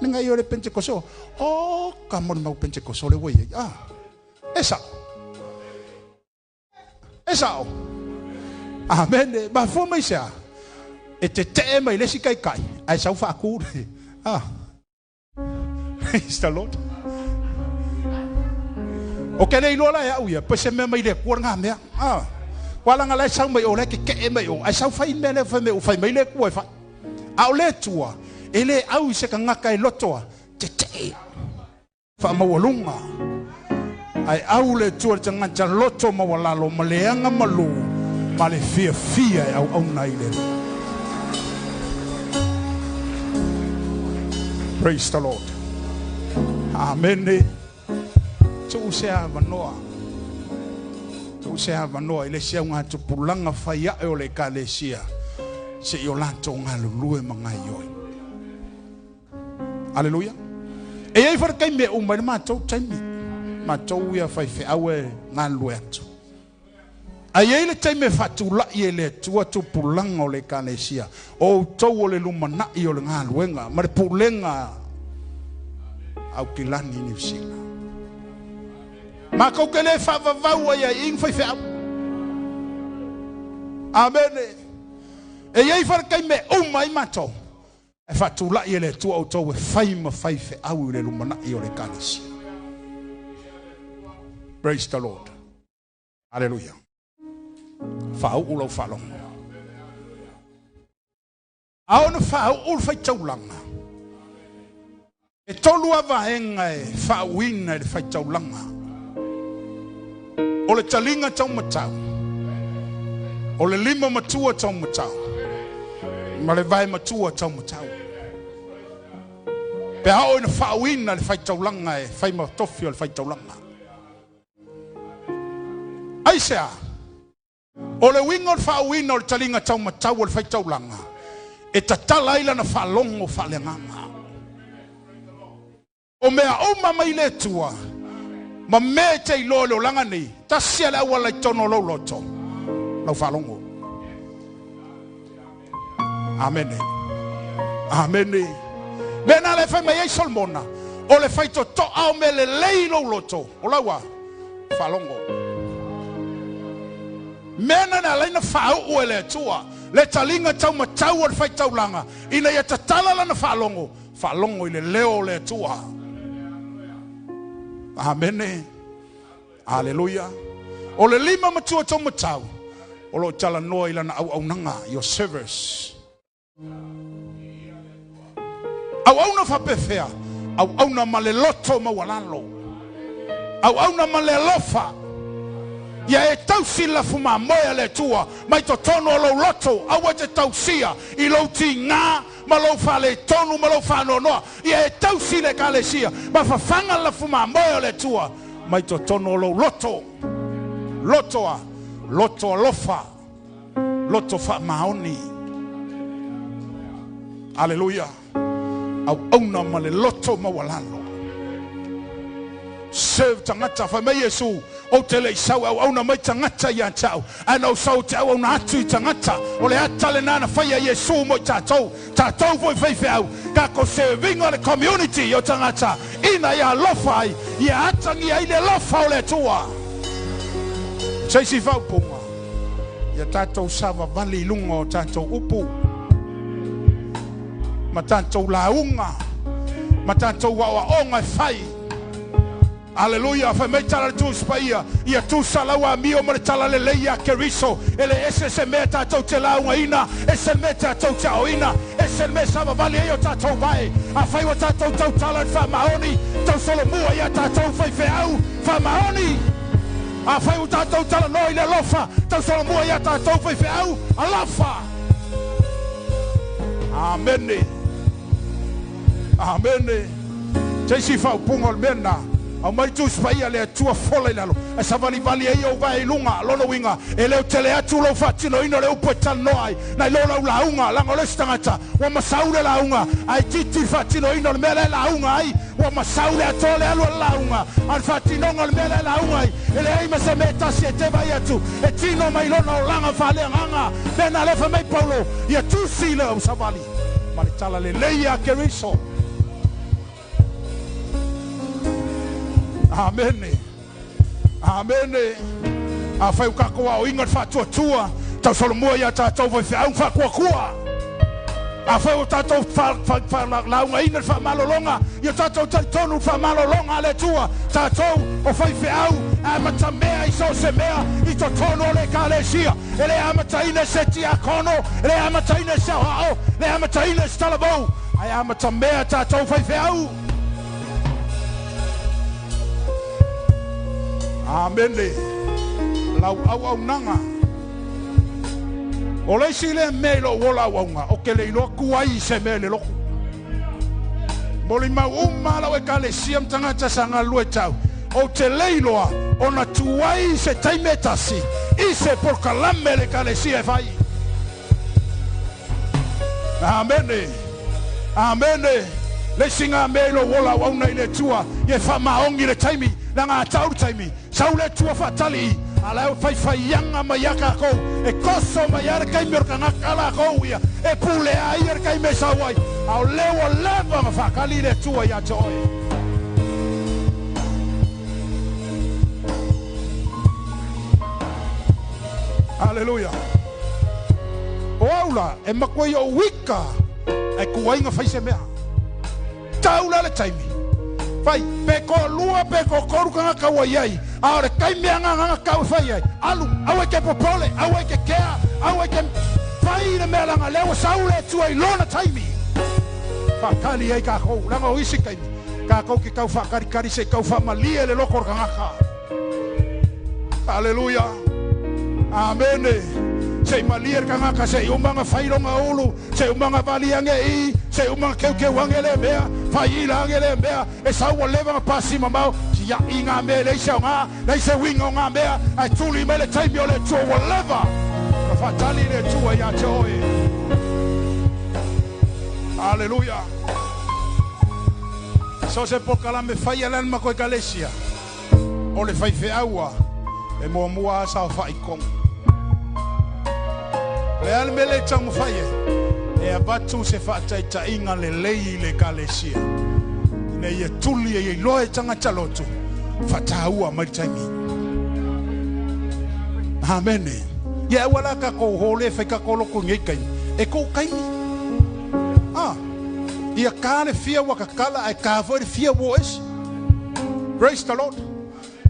nga yo le Pentecoso. Oh, kamon mau Pentecoso le wei. Ah. Esa. Amen. Ba fo mai sa. E te mai le sikai kai. Ai sa fa ku. Ah. Praise the Lord. O ke nei lola ya uia, pe se me mai le kuar nga mea. Ah. Wala nga lai sau mai o le ke mai o. Ai sau fai me le fai me o fai mai le kuai fa. Au le tua. Ele au se ka ngaka I lotoa. Te. Fa mawalunga. Ai au le tua te ngata loto mawalalo maleanga malu. Male fia au nai le. Praise the Lord. Amen. Tu sea vanoa. Ile sia nga tu pulanga faya e o le kalesia. Se yo lanto nga lulue mga yoi. Hallelujah. E ai far kai me umba ma to taimi. Ma to ya fai fe awe nga lueto. Ai le taimi fatula ile tu pulanga o le kalesia. O to o le lumana I o le nga luenga. Ma le pulenga au kilani ni usila. Maka ukele whavavau ya ing whai au. Amen. E iei wharakai me umai mato. E whatula i ele tua au tau e whai ma whai au i le lumana i o le kalisi. Praise the Lord. Hallelujah. Whau ulau whalong. Aona whau ul whai taulanga. E tolu avaenga e whauina e le whai taulanga. O le talinga tau matau. O le lima matua tau matau. Ma le vai matua tau matau. Pe hao ina whauina le whai taulanga e whai matofi o le whai taulanga. Aisea. O le wingo le whauina o le talinga tau matau o le whai taulanga. E tatala ila na whalongo whalenganga. O mea o mama i le tua. Ma me te i lolo langa ni. Ta sia le awa lai tono lau loto. Lau whalongo. Amene. Amene. Mena le whai mai solmona. O le whai to au me le lei lau loto. O laua. Whalongo. Mena na leina whau ue le tua. Le talinga tau matau o le whai tau langa. Ina ia tatala lana whalongo. Whalongo i le leo le tua. Amene. Hallelujah. O le lima matua tau matau. O lo tala noa i lana au nanga. Your service. Au na whapewhea. Au na male loto mawalalo. Au na male alofa. Ia e tausila fuma moia le tua. Mai to tono lo loto. Awa te tausia. I lo ti ngā. Ma lo fa le tonu. Ma lo fa no noa. Ia e tausile ka le sia. Ma fa fanga la fuma moia le tua. Mai to tono lo loto. Lotoa. Loto alofa. Loto fa maoni. Hallelujah. Au na ma le loto mawalalo. Serve tangata fa me Yesu. O te lei sau au na mai tangata ia tau. Ana sau te au na atu tangata. O le atale nana whaia Yesu mo tātou. Tātou voi whaiwhi au. Ka ko serving o le community o tangata. Ina ia alofa ai. Ia atangi ai le alofa o le tua. Seisi whaupunga. Ia tātou sawa vali lunga o tātou upu. Ma tātou launga. Ma tātou wawa onga whai. Hallelujah. Fa mai tala tu spaia. Ia tu salawa mio ma tala le leia keriso. Ele ese se meta tau te launga ina. Ese meta tau te oina. Ese me sava vale yo tatou vai. A fai wa tatou tau tala fa maoni. Tau solo mua ia tatou fai feau. Fa maoni. A fai wa tatou tala noi le lofa. Tau solo mua ia tatou fai feau. Alofa. Amen. Amen. Jesi fa pungo mena. Au mai tu spaia le tua fola i lalo. E sa vali e o vai lunga, lono winga. E leo tele atu lo fatino ino le upo tal noai. Na lono launga, lango le stangata. Wa masaule launga. Ai titi fatino ino le mele launga ai. Wa masaule atole alu launga. Al fatino ngol mele launga ai. E le ai mase meta si e te vai atu. E tino mai lono langa fale nganga. Bena le fa mai paulo. Ia tu sile o sa vali. Mali tala le leia keriso. Amen. Amen. A fai o kako o inga fa tua. Tau solo mua ia tātou vai whi au wha kua. A fai o tātou fa launga ina fa malolonga. Ia tātou tonu fa malolonga le tua. Tātou o fai whi au. Amata mea i so se mea. I to tono le ka le sia. Ele amata ina se ti a kono. Ele amata ina se hao. Ele amata ina se talabou. Ai amata mea tātou fai whi au. Amen. Lau au nanga. O le sile melo wola wonga. O ke le ilo kuai se mele loko. Moli mau lau e ka le siam tangata sanga lue tau. O te leiloa. O na tuai se taimetasi. I se por kalame le ka le sia fai. Amen. Amen. Le singa melo wola wonga i le tua. Ye fa maongi le taimi. Nanga tau taimi. Saule tua fatali. Ala fai yanga mayaka ko. E koso mayar kai merkanga kala ko ia. E pule air kai mesawai. Au lewa leva fakali le tua ya joy. Hallelujah. Oaula, e makoi o wika, e kuwainga whaise mea. Taula le taimi. Fai, peko lua, peko korukanga kawaiai. Aore kai mea nganga kau whaiai. Alu, awe ke popole, awe ke kea, awe ke fai na mea langa lewa saule tua I lona taimi. Whakali ei ka kou, langa o isi kaimi. Ka kou ki kau whakarikari se kau whamalia le loko rangaka. Hallelujah. Amen. Se malia kangaka se umanga whaironga ulu, se umanga valiange I, se umanga keu wangele mea, whaila angele mea, e saua levanga pasi mamau, si ya inga me le isa ngā, le se winga ngā mea, ai tuli me le taimi o le tua whatever. Ka whatali le tua ya te oe. Hallelujah. So se pokala me whaia lan mako e kalesia, o le whaife aua, e mua mua sa o whaikonga. Le alme le tamu whaie, e abatu se whaatai ta inga le lei le kalesia. Ne ia tuli e loe tanga talotu, whataua maritaimi. Amene. Ia wala ka kou hole whai ka koloko ngei kaini. E kou kaini. Ia kāne fia wakakala, ai kāwhore fia woes. Praise the Lord.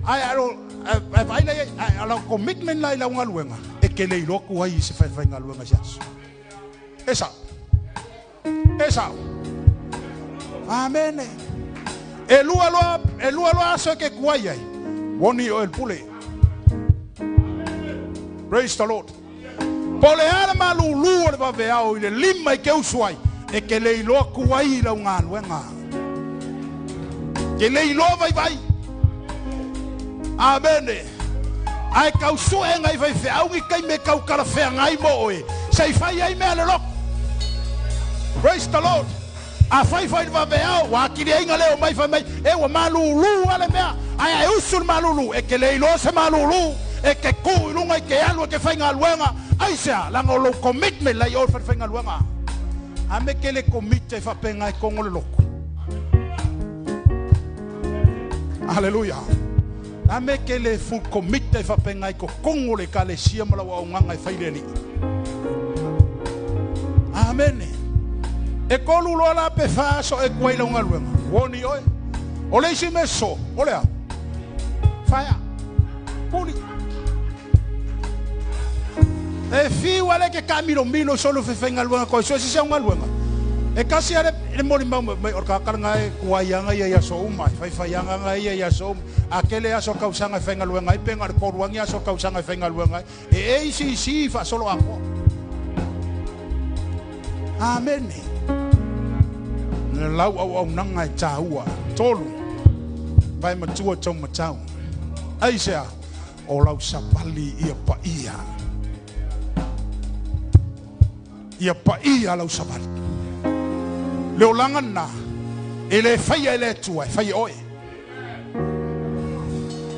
Ai alo commitment lai la unga luenga. E ke lei roku ai se whai ngā luenga siasu. Esa. Amen. E lua aso ke kuai ai. Woni o el pule. Praise the Lord. Pole ala malulu o le vaveao I le lima I ke usuai. E ke lei loa kuai la unga luenga. Ke lei loa vai. Amen. Ai kau sue ngai vai fe au kai me kau kara fe ngai mo oe. Sei fai ai me le lok. Praise the Lord. A fai va veao wa kiri inga leo mai fa mai e wa malulu ale mea. Ai usul malulu e ke lei loa se malulu e ke ku lunga ke alu ke fai ngaluenga. Ai sia la ngolo commitment la yo fai ngaluenga. Ame ke le commit fa penga I kongo le loko. Hallelujah. Ame ke le full commit fa penga I ko kongo le kale sia mala wa nganga fa ileni. Amen. E kolu lo la pe fa so e kwai la ngaluenga. Woni oi. Ole si meso. Ole. Fire. Puli. E fi wale ke kamilo mino solo fe ngaluenga ko so si sia ngaluenga. E kasi ale le moli mau mai or ka karanga e kuaianga ia so umai fai yanga ia so akele aso kausanga fe ngaluenga I penga ko ruangi aso kausanga fe ngaluenga e si fa solo ako. Amen. Ne lau au nanga taua tolu vai matua tau matau aisea o lau sapali ia pa lau sapali leo langana ele fai ele tua fai oe.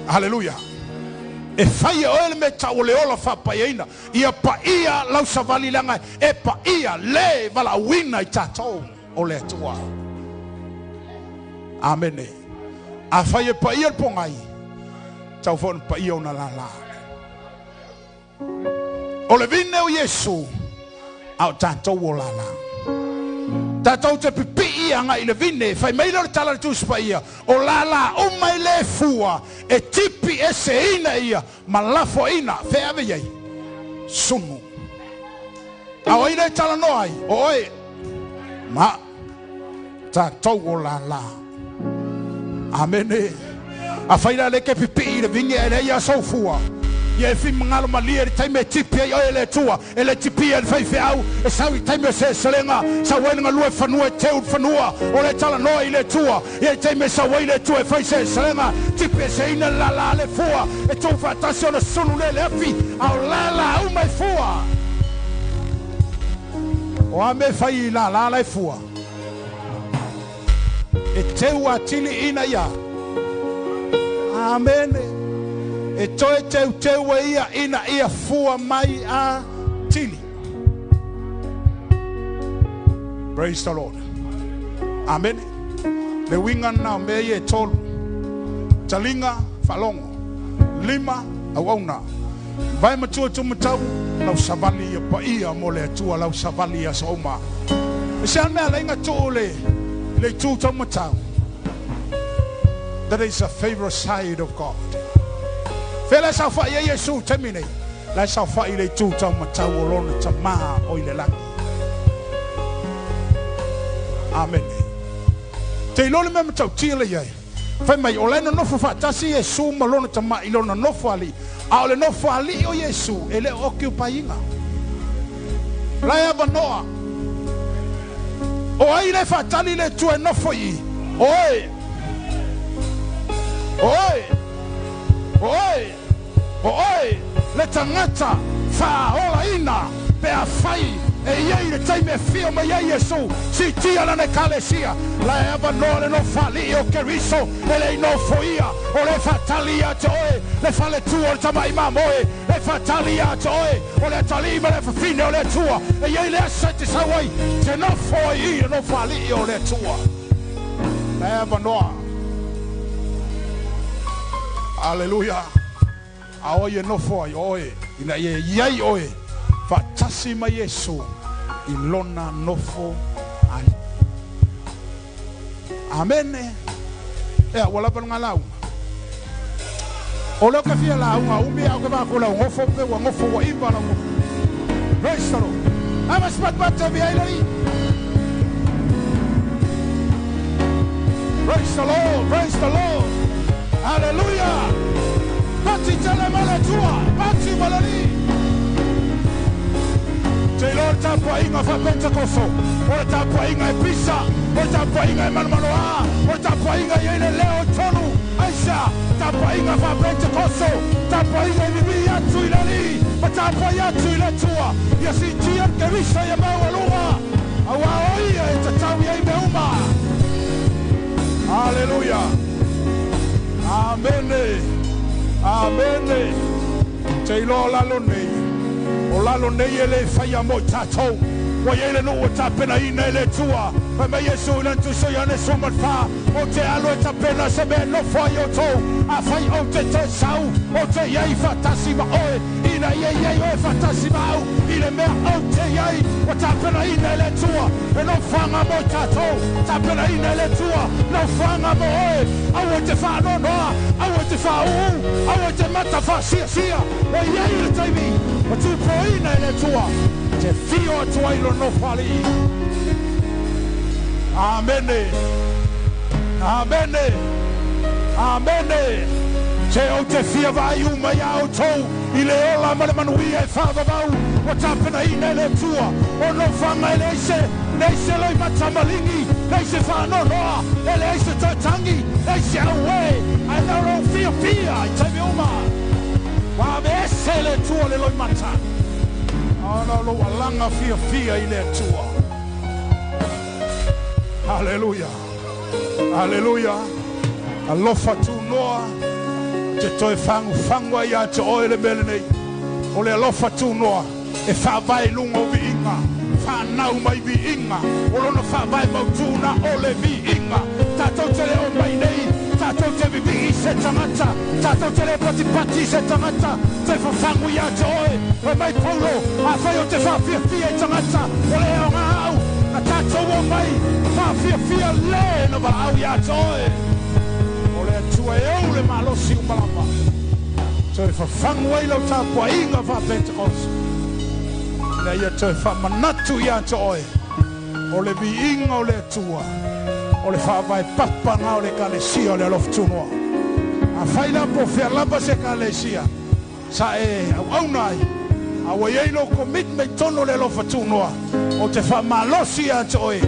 Hallelujah. E fai oe me tau le ola fa pa ia pa lau savali langa e pa le vala wina I tatou o le tua. Amen. A fai e pa il pongai tau fon pa ona la o le vine o Yesu au tatou o la tatou te pipi anga I le vine fai mai le tala tu spa o la o mai le fua e tipi e se ina ia malafo ina fe ave yai sumu a ina tala no ai oi ma tatou o la amen. A fai le ke pipi le vine e ia so fua ia fi mangalo malia taime tipi ai ele tua ele tipi e fai au e sawi taime se selenga sa wenga lue fanua teu fanua o le tala no ile tua ia taime sa wile tua e fai se selenga tipi se ina la le fua e tu fa tasona sunu le fi au la o mai fua o ame fai la le fua e teu atili ina ia. Amen. E toe teu ia ina ia fua mai a tili. Praise the Lord. Amen. Le winga na me ye tolu talinga falongo lima awauna Vai matua tu matau, lau savali ya paia mo le tua lau savali ya sauma. Sian mea lenga tu le tu tau matau. That is a favorite side of God. Fela sa fa ya Yesu temine. La sa fa ile tu tau matau o lona tama o ile langi. Amen. Te ilole me matau tila yai. Fai mai o lena nofo fa tasi Yesu ma lona tama ilona nofo ali. A ole nofo ali o Yesu ele oki upainga. La ya banoa. O ai le fa tali le tu e nofo i. Oi. Oi. Oi. Oi. Le tangata fa ola ina pe a fai. E iei le taime fio ma iei Yesu si tia la ne kalesia la eva no le no fali o keriso e le no foia o le fatalia toe le fale tua o tamai mamoe le fatalia toe o le talima le fine o le tua e iei le asete sawai te no foi no fali o le tua la eva no Alleluia a oye no foi oe ina iei oe fatasi ma Yesu ilona nofo ali. Amen. Wala pa nga lau. Olo ka fia lau nga umi au ka ba ko lau ngofo pe wa ngofo wa iba na ngofo. Praise the Lord. Ama spat bata bi ai lai. Praise the Lord. Praise the Lord. Hallelujah. Bati tele mala tua. Bati malani. Lord tapa inga fa Pentecost, ora tapa inga e pisa, ora tapa inga e malmaloa, ora tapa inga e leo tonu, aisha, tapa inga fa Pentecost, tapa inga e bibi atu ilali, tapa atu ilatua, yasi tia ke visa ya mawaluma, awa oia e tatawi e meuma. Hallelujah. Amen. Amen. Taylor lalone. O lalo nei ele fai mo tatou wa ele no tapena ina ele tua pa me Yesu na tu so ya ne so matfa o te alo tapena se me no fai o to a fai o te sau o te yai fatasi ma oe ina ye o fatasi ma ina me o te yai o tapena ina ele tua e no fanga mo tatou tapena ina ele tua no fanga mo oe a o te fa no a o te fa a o te mata fa sia o yai le taimi o tu proina ele tua te fio tua ilo no fali. Amen. Amen. Amen. Te o te fia vai uma ia o tou i le ola ma le manuia e whaavavau o tapena ina ele tua o no whanga ele se loi matamalingi ele se whanonoa ele se tatangi ele se aue ai nau fia i te me uma wa me se le tua le loi mata ana lo alanga fia i le tua. Hallelujah. Hallelujah. Alofa Tunoa te toi fangu ia te oile mele nei o le alofa Tunoa e whawai lunga o vi inga whanau mai vi inga o lono whawai mautuna o le vi inga tatou te le o mai nei tatou te vivi se tangata tatou te le pati se tangata te whafangu ia te oe e mai paulo a whai o te whawhiawhia i tangata o le o ngā au na tatou o mai whawhiawhia le no wa au ia te oe o le tua e au le malosi umalama te whafangu ai lau tāpua inga wha Pentecost na ia te whamanatu ia te oe o le vi inga o le tua o le whawai papanga o le kalesia o le Alofa Tunoa a whaila po whia lava se kalesia sa e au nai a wai no commitment tono le Alofa Tunoa o te whamalosi ia te oe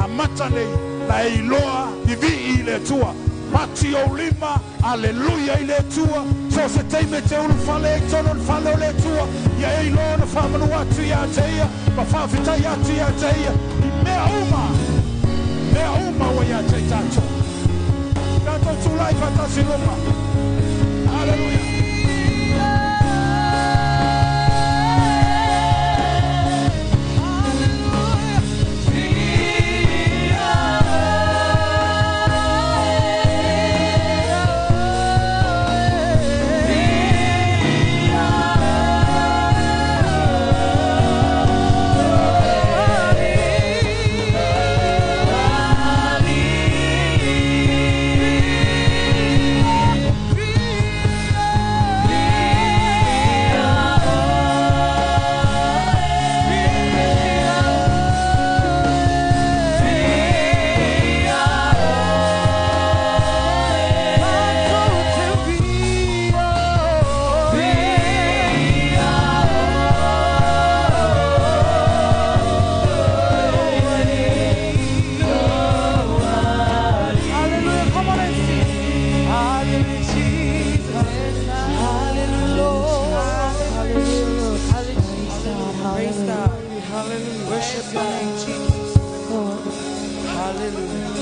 a mata nei la e iloa vivi i le tua pati o lima aleluia i le tua so se teime te ulu fale e tono le fale o le tua ia e iloa na whamanu atu ia te ia ma whawhitai atu ia te ia i mea uma wa ia te tato tato tulai fatasi loma. Hallelujah.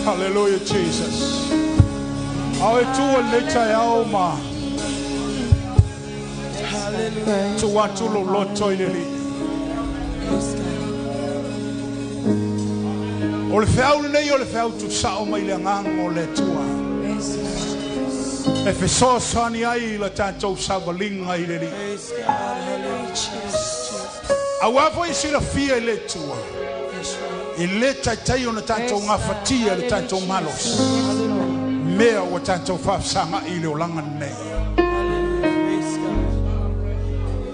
Hallelujah, Jesus. Awe tua lecha yao ma. Hallelujah. Tu watu lo loto ileli. O le feau nei o le feau tu sao mai le ngang o le tua. E fe so sani ai la tanto sabalinga ileli. Awa foi sila fia le tua. Ile tai ona tanto ngafatia le tanto malos. Mea o tanto fa sanga ile o langa nei.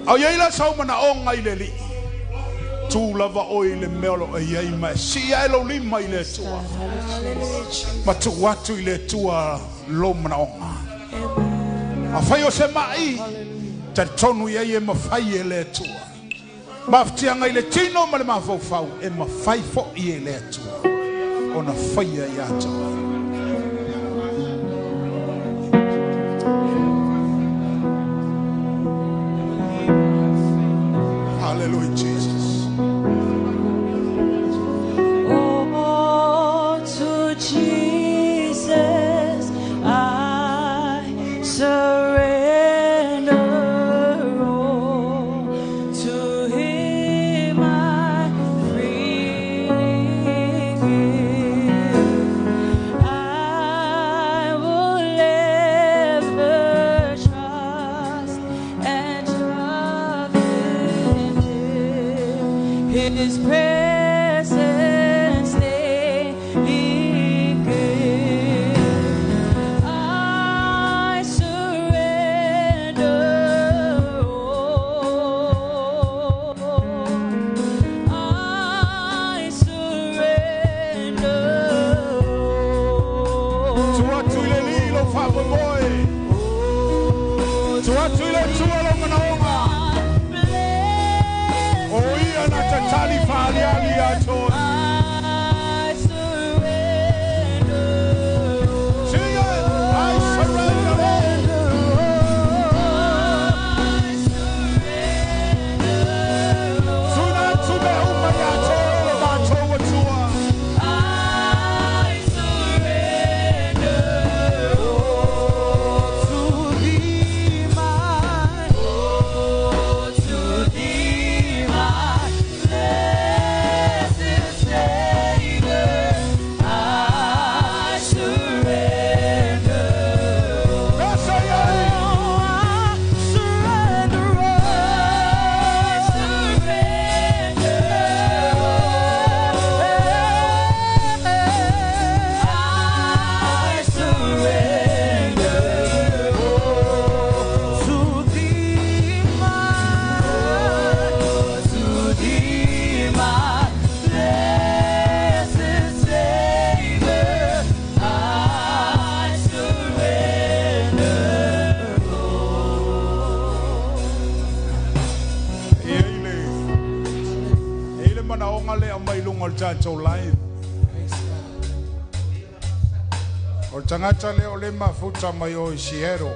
Au yeila sau mana onga ileli. Tu lava oile melo e yei mai. Si elo lima ile tua. Ma tu watu ile tua lo mana onga. A fai o se mai. Ta tonu yei e mawhai ele tua. Maftianga ile tino ma le mafau e mawhai fo i ele tua. Ona whaia i atua. Hallelujah, Jesus. Oh, to Jesus I surrender all. To Him I freely give. I will ever trust and trust in Him. His presence daily give. I surrender all. I surrender all. Tu watu ile lilo favo boy. Tu watu ile tua lo mana onga. O ia na tatali fali ali ato. I surrender. Sing it. I surrender all. Suna tume uma ya to ma to watua. I surrender all to Thee, my to Thee, my blessed Savior. I surrender all. That's a yay. Ele mana onga le amai lunga le tātou live. O tangata le o le mafuta mai o Seattle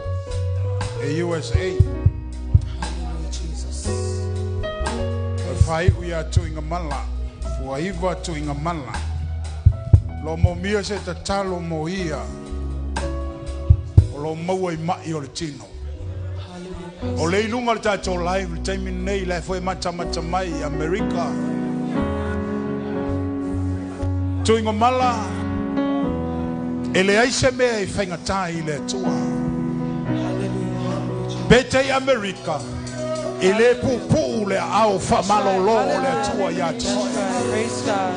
e USA. O whai ui atu inga mala. Fua iwa atu inga mala. Lo mo mia se ta talo mo ia. O lo maua I mai o le tino. O le ilunga le tātou live le taimi nei le fwe mata mai Amerika. Tuinga mala e le aise mea I whaingatai I le tua. Bete Amerika e le pupu le Alofa malolo le tua ya tua. Praise God.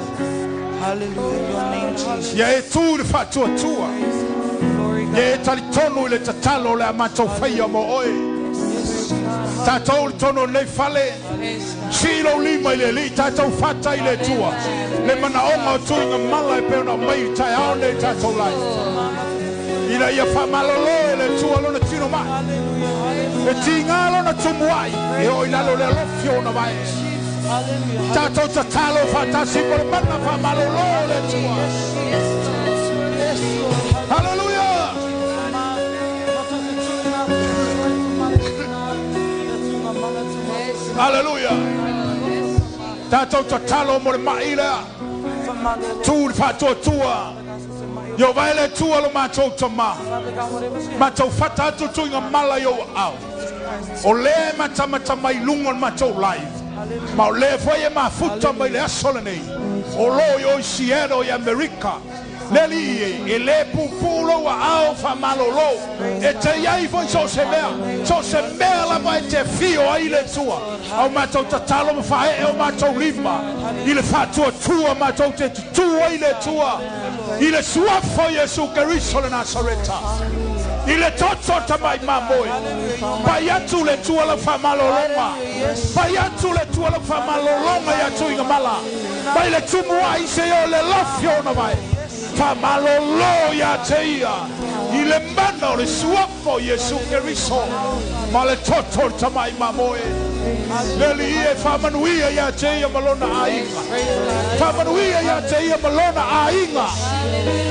Hallelujah. Your name, Jesus. Ya e tu le fatua tua. Glory God. Ya e talitonu le tatalo le amato whaia mo oi. Tatou le tono le fale. Silo lima I le li tatou fata I le tua. Le mana onga o tuinga mala e peona mai tai aone tatou lai. Ina ia whamalolo e le tua lona tino mai. E tinga lona tumuai. E o inalo le alofio na mai. Tatou tatalo fata sipo le mana whamalolo le tua. Hallelujah. Hallelujah. Tatou tatalo mo le maila. Tu fatua tua. Yo vai le tua lo mātou tama. Mātou whata atu tuinga mala yo au. O le matamata mai lungon mātou live. Ma o le foi e mafuta mai le asola nei. O lo yo i Sierra i Amerika. Leli e le pupulo wa au fa malolo. E te iai foi so se mea. So se mea la vai te fio ai le tua. Au mātou tatalo ma fae e o mātou lima. I le fatua tua mātou te tua i le tua. I le suafo Yesu Keriso le Nasareta. I le toto tamai mamoe. Pai atu le tua la fa malolonga. Pai atu le tua la fa malolonga ya tu inga mala. Pai le tumua i se o le lofio na vai. Fa malolo ya teia. I le mana o le suafo Yesu Keriso. Ma le toto tamai mamoe. Leli e fa manuia ya teia malona ainga. Fa manuia ya teia malona ainga.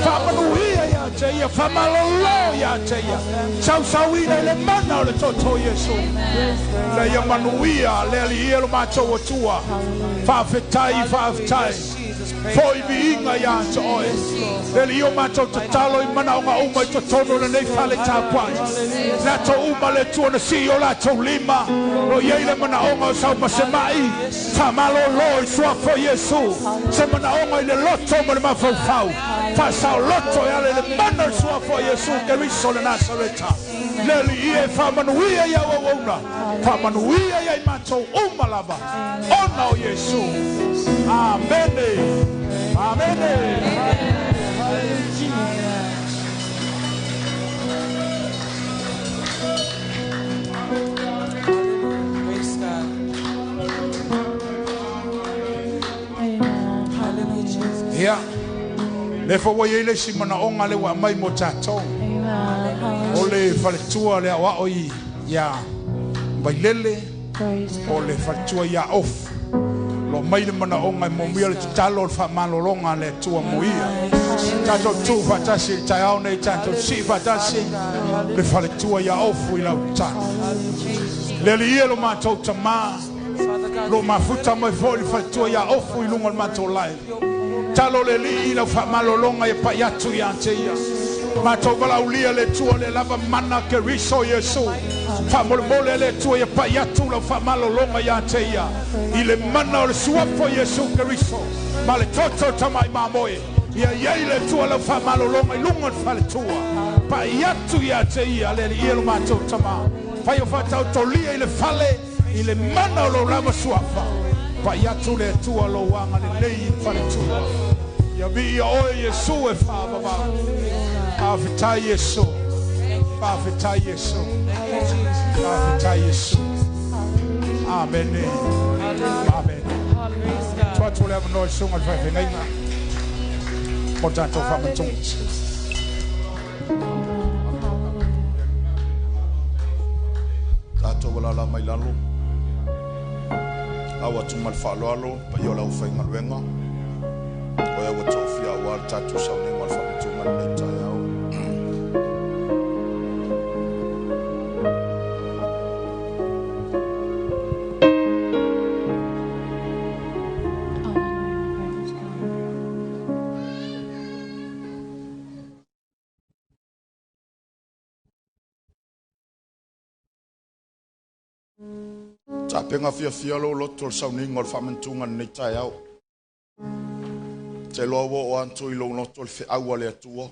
Fa manuia ya teia fa malolo ya teia. Sau sauina le mana o le toto Yesu. Le ya manuia leli e lo macho tua. Fa fetai fa fetai. Foi viinga ya toe. Leli o macho tatalo I mana o uma to tono le nei fale tapai. Na to uma le tua na si o la to lima. No ye le mana o sau masemai. Fa malolo sua fo Yesu. Se mana o le loto mo le mafau. Fa sao loto ya le mana sua fo Yesu Keriso le Nasareta. Leli e fa manuia ya wona. Fa manuia ya macho uma lava. Ona o Yesu. Amen. Amen. Praise God. Amen. Hallelujah, Jesus. Yeah. Le fo wa yele si mana onga le wa mai mo tato. Amen. O le faletua le wa oi ya bailele. Praise God. O le faletua ya off. Lo mai le mana onga mo mia le talo fa malolonga le tua muia. Tato tu fatasi tayao nei tato si fatasi le faletua ya off ila uta. Le lielo mato tama. Lo mafuta mai foi faletua ya off ilunga mato live. Talo le li ila fa malolonga e payatu ya anteia. Mato bala ulia le tua le lava mana Keriso Yesu. Fa mole le tua e payatu la fa malolonga ya anteia. Ile mana le suafo Yesu Keriso. Ma le toto tamai mamoe. Ia yei le tua la fa malolonga ilunga fa le tua. Payatu ya anteia le ielo mato tama. Fa yo fa tau tolia ile fale. Ile mana lo lava suafa. Payatu le tua lo wanga le lei fa le tua. Ya bi ya o Yesu e fa baba. Afita Yesu. Afita Yesu. Afita Yesu. Amen. Amen. Toi tu lèves nos sons al fa venga. Portanto fa matung. Tato wala la mai lalo. Awa tu mal fa lalo pa yo la u fa ngalwenga. Oya wa tofia wa tatu sa ni mal fa matung ngal ta ya. Ta penga fia lo loto sa ni ngol fa matung ngal ta ya. Te lowo o anto I lo loto fe awale atua.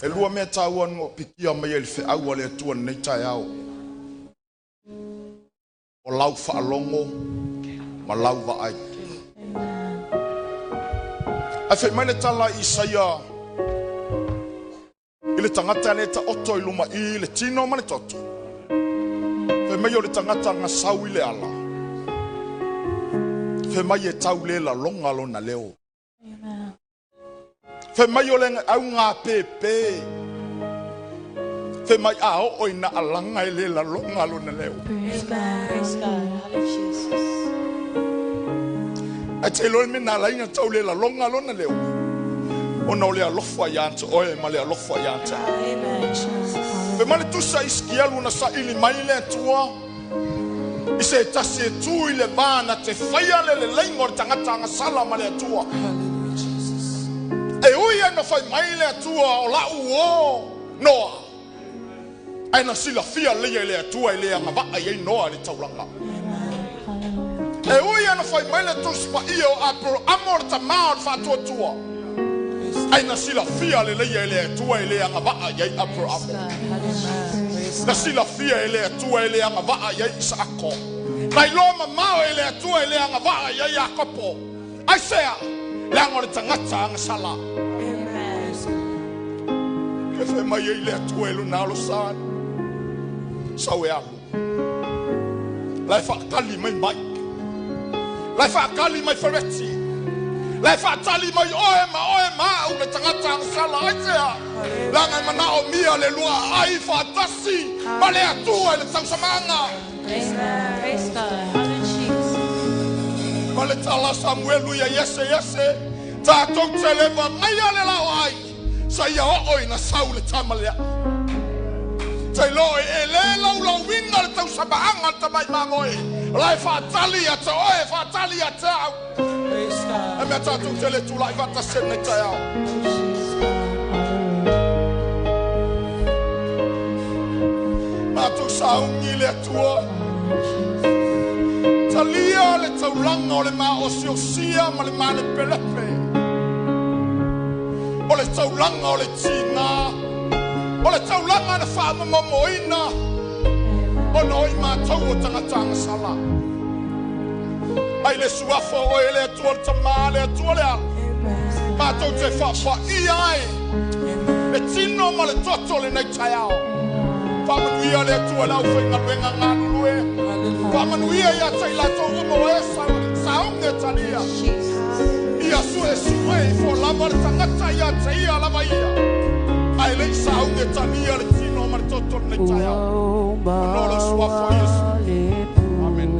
E lua me ta wan ngo pikia me el fe awale atua nei ta ya. O lau fa longo ma lau va ai. A fe mai tala Isaia. Ile tangata ne ta oto iluma I le tino mane toto. Fe mai o le tangata nga sau ile ala. Fe mai e tau le la longa lo na leo. Fe mai o le au ngā pepe. Fe mai a o ina alanga I le la longa lo na leo. Praise God. Hallelujah, Jesus. A te lo me na la inga tau le la longa lo na leo. O na o le alofa yanta o e ma le alofa yanta. Amen, Jesus. Fe male tu sa iskialu na sa ili mai le tua. I se tasi e tu I le vana te whaia le le leingor tangata nga sala ma le tua. E uia no fai mai le tua o la uo Noa. Ai na sila fia le tua le anga va ai Noa le taulanga. E ui ana fai mai le tuspa io apro amor ta maor fa tua. Ai na sila fia le tua le anga va ai apro amor. Na sila fia le tua le anga va ai Isako. Nai loma mau le tua le anga va ai Jakopo. Ai sea le anga le tangata anga sala. Ke fe mai le tua lu na lo sa. Sau e alu. Lai fa kali mai mai. Lai fa kali mai fereti. Lai fa tali mai oe ma u le tangata ang sala ai sea. Langa mana o mia le lua ai fa tasi. Ma le atua le tau samanga. Amen. Praise God. Hallelujah, Jesus. Ma le tala Samuelu ya yese. Ta tok televa mai ale la ai. Sa ia oi na sau le tamalea. Tai loi e le lau winga le tau sabaanga ta mai mangoi. Lai fa tali ata oe fa tali ata au. Praise God. E mea tātou te le tu lai vata sene tai au. Mātou saungi le atua. Talia le taulanga o le maa o sia ma le maa le pelepe. O le taulanga o le tina. O le taulanga na whaama momoina. O noi mātou o tangatanga sala. Ai le suafo o ele atua le tamaa le atua le ala. Mātou te whawha i ai. Le tino ma le toto le nei tai au. Whamanuia le atua lau whainga luenga ngānu lue. Whamanuia ia tei lato umo e saunge talia. Ia sue i fo lama le tangata ia te ia lama ia. Ai le saunge talia le tino ma le toto le nei tai au. Ono le suafo Yesu. Amen.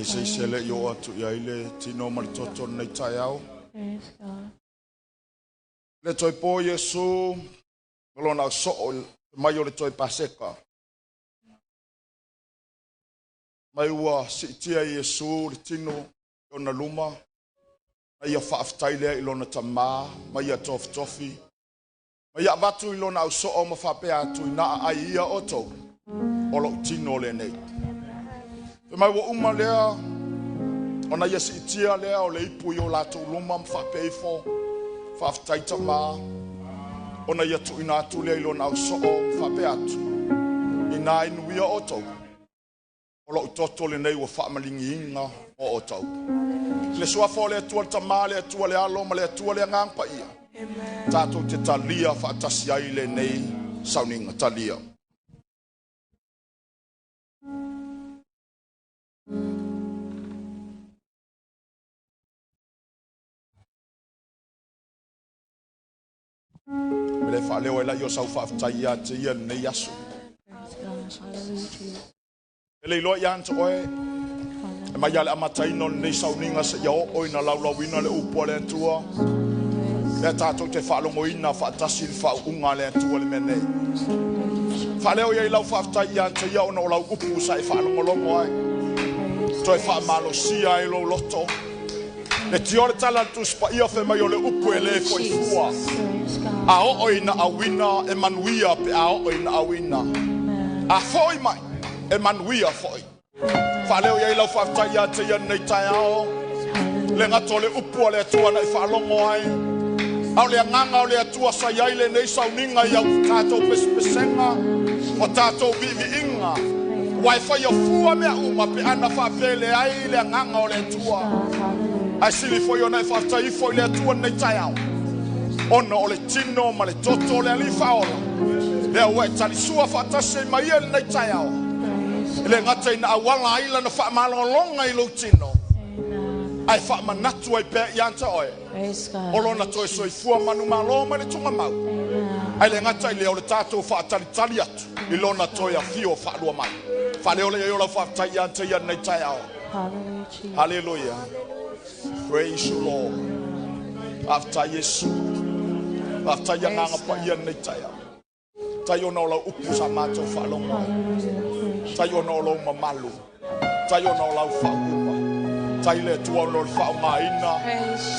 say sele yo atu ya ile tino malitoto nei tai au. Praise God. Le toi po Yesu lona so mai o le toi paseka. Mai ua si tia Yesu le tino ona luma. Mai a whaaftai lea ilona tama, mai a tofi. Mai a watu ilona au so o ma whapea atu i naa ai ia oto. O lo tino le nei. Pe mai wa uma lea, ona ia si tia lea o le ipu i o lato luma ma whapea ifo. Whaaftai tama. Ona ia tu ina atu lea ilona au so o ma whapea atu. I naa inu ia oto. O lo toto le nei wa whaamalingi inga o oto. Le sua fole tua tamale tua le alo ma le tua le ngampa ia. Tato te talia fa tasia ile nei sauninga talia. Mele fa leo ela yo sau fa taia te ia nei asu. Ele lo yan to oe. Ma ya le amatai no nei sauninga se yo oina laulawina le upo le tua. Le tato te whalongo ina whaatasi le whaunga le tua le menei. Whaleo ia i lau whaftai ia te ia ona o lau upu sa i whalongo longo ai. Toi whamalo sia i lo loto. Le tiore tala tu spa ia whe mai o le upu e le fo i fua. A o oina a wina e manuia pe a o oina a wina. A foi mai e manuia foi. Whaleo ia i lau whaftai ia te ia nei tai ao. Le ngato le upu le tua na i whalongo ai. Au le nganga o le atua sa yaile nei sauninga i au tātou pesenga o tātou vivi inga. Waifa ia fua mea uma pe ana whapele ai le nganga o le atua. Ai sili foi o nei whaftai ifo i le atua nei tai au. Ona o le tino ma le toto le alifa ora. Lea ue tali sua whatase mai e nei tai au. Le ngata ina awala ila na whaamalonga i lo tino. Ai whaamanatu ai pe i anta oe. Olona toi soi fua manu malo ma le tunga mau. Ai le ngata i leo le tātou whaatalitali atu. I lona toi a fio whaarua mai. Whaleo le eola whaatai i anta ia nei tai ao. Hallelujah. Praise you Lord. After Yesu. After ia nganga pa ia nei tai ao. Tai ona ola upu sa mātou whaalonga. Tai ona ola mamalu. Tai ona ola whauma. Tai le tua o le whaunga ina.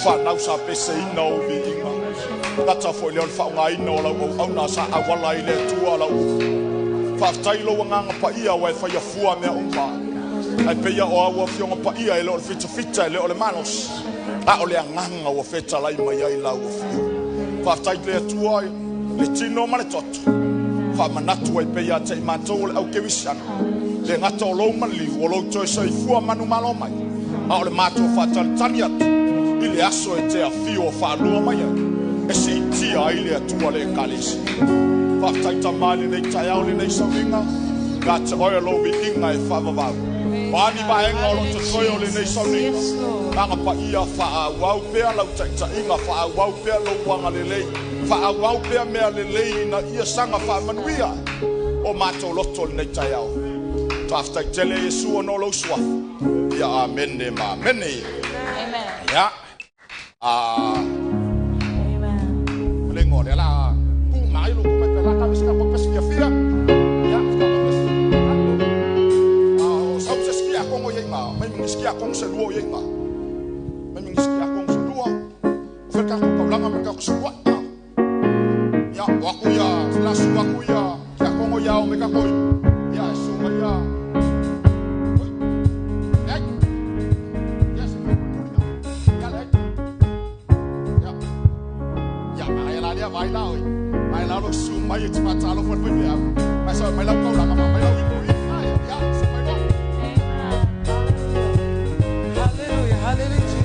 Whanau sa pese ina o vi inga. Nata fo le whaunga ina o lau au na sa awala i le tua lau. Whaftai lo nganga pa ia wai whai a fua mea umpa. Ai peia o aua fionga pa ia e le o le fita e le o le manos. A o le nganga o feta lai mai ai lau o fio. Whaftai le tua le tino ma le toto. Whamanatu ai peia te imatou le au kewisana. Le ngata o lau mali o lau toi sa i fua manu malo mai. A ole mātua whātalitani atu. I le aso e te a fio o whālua mai ai. E si tia i le atua le kalesi. Whaftaita mali nei tai au le nei sauninga. Ka te oia lobi inga e whavavau. Wani vahenga o loto toi o le nei sauninga. Nanga pa ia whaawau pea lau taita inga. Whaawau pea lau wanga le lei. Whaawau pea mea le lei na ia sanga whaamanuia. O mātua loto le nei tai au. Whaftai tele Yesu o no lau suafu. Ya amen de ma amen. Amen. Ya. Amen. Lengo de la. Ku mai lu ku mai pela ka ska ko peskia fia. Ya ska ko pes. O sau se skia ko mo yema, mai mi skia ko se luo yema. Mai mi skia ko se luo. Fe ka ko langa me ka ko suwa. Ya wa ku ya, la suwa ku ya. Ya ko mo ya o me ka ko. Ya su ma ya. Mai lau lo su mai te mata lo for mai ya mai sa mai lau kau la mai lau ibu ya sa mai lau. Hallelujah, hallelujah.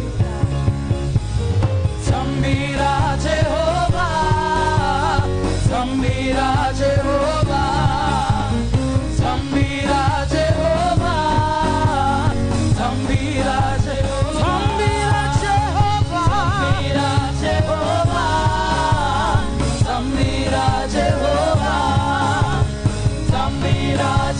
Sambira Jehovah, Sambira Jehovah, Sambira Jehovah, Sambira Jehovah, Sambira Jehovah, Sambira Jehovah.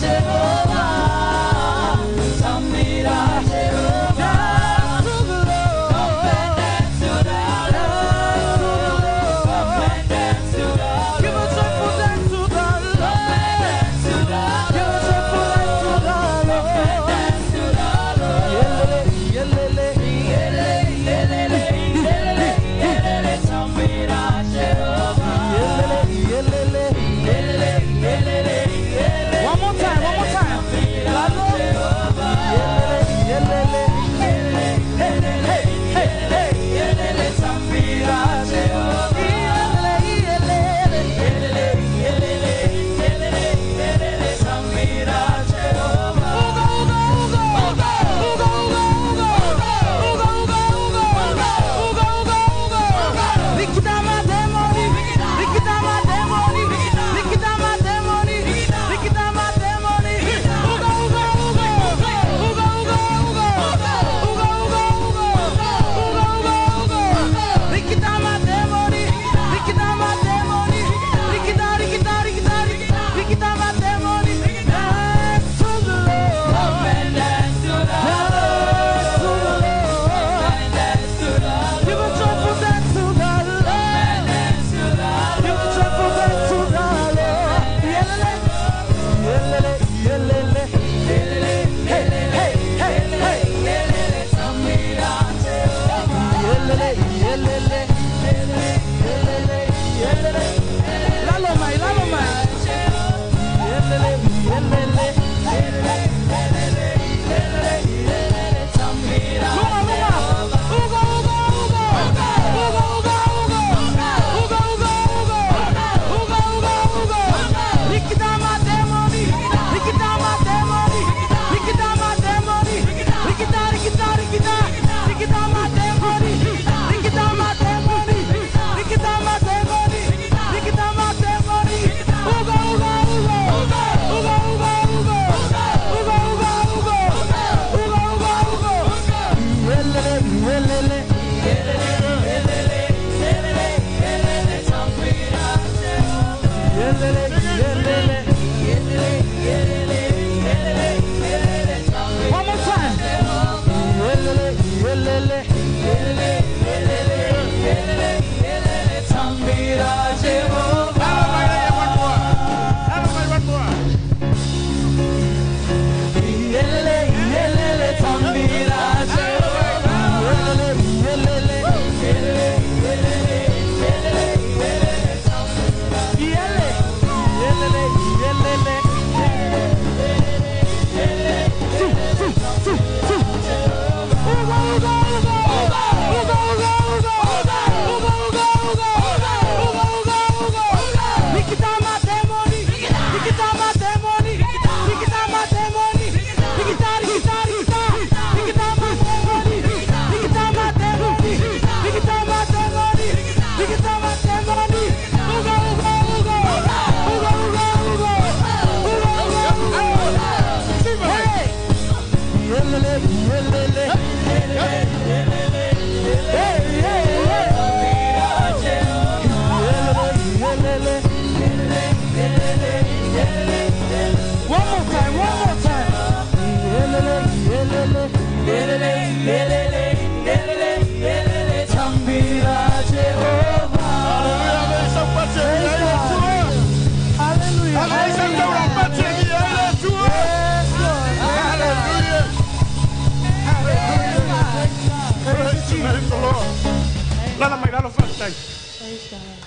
Lana mai Alofa tai. Praise God.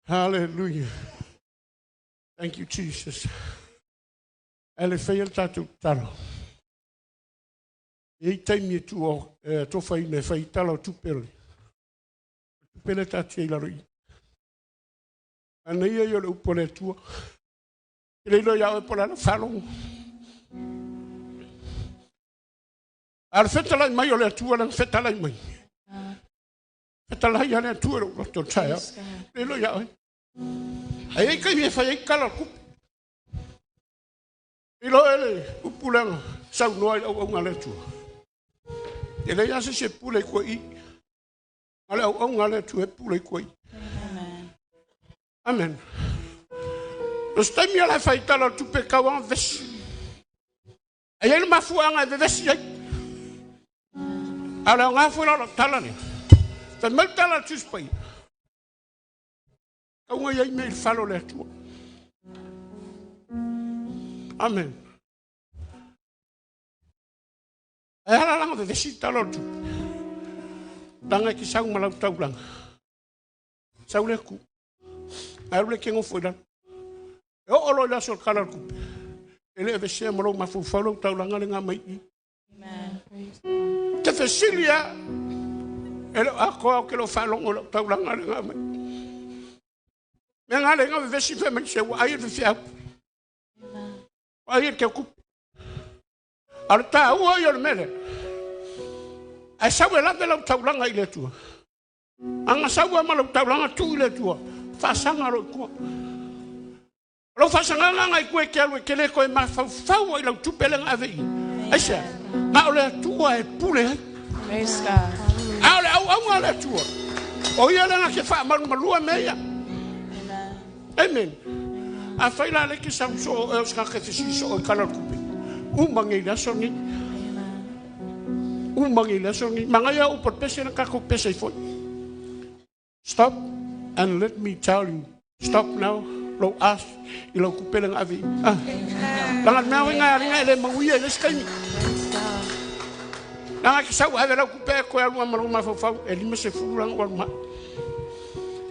Hallelujah. Thank you, Jesus. Ele fail tatu talo. E taimi tu o to fai ne fai talo tu pele. Pele tatu e laro. Ana ia yo le upole tu. Ele lo ya po la falo. Al feta la mai o le tu la feta la mai. Feta la ya le tu lo to tsaia. Ele lo ya. Ai kai me fai kala ku. Ilo ele upulanga sau noi au ngale tu. Ele ya se pule ko I. Ale au ngale tu e pule ko I. Amen. Amen. Lo stai mi ala fai tala tu pe kawan ves. Ai ele mafuanga de ves ai. Ala nga fu la tala ni. Fa mal tala tu spai. Au ia me falo le tu. Amen. E hala langa de visita lotu. Langa ki sau malau tau langa. Sau le ku. Aru le kengo fuilan. E o olo la sol kala ku. Ele e vesia malau mafu falo tau langa le nga mai I. Amen. Te fesilia. Ele ako au ke lo falo ngolo tau langa le nga mai. Me nga le nga vesi fe me se wa ai fe fia. Ai ke ku. Alta o yo mele. Ai sawe la de la taulanga ile tu. Anga sawe ma la taulanga tu ile tu. Fa sanga ro ku. Lo fa sanga nga ku ke alwe ke le ko ma fa o ile tu pelenga ave. Ai sa. Ma ole tu e pule. Praise God. Ale au ale tu. O ia la ke fa ma lua meia. Amen. A fa la le ke sa so e ska ke si so kala ku. Mangi la songi. Mangi la songi. Mangaya o por pese na kako pese foi. Stop and let me tell you. Stop now. Lo as ilo kupelang avi. Langan mau nga le manguia le skani. Langa kisau ave la kupe ko ya luma maluma fa elima se fulang wa ma.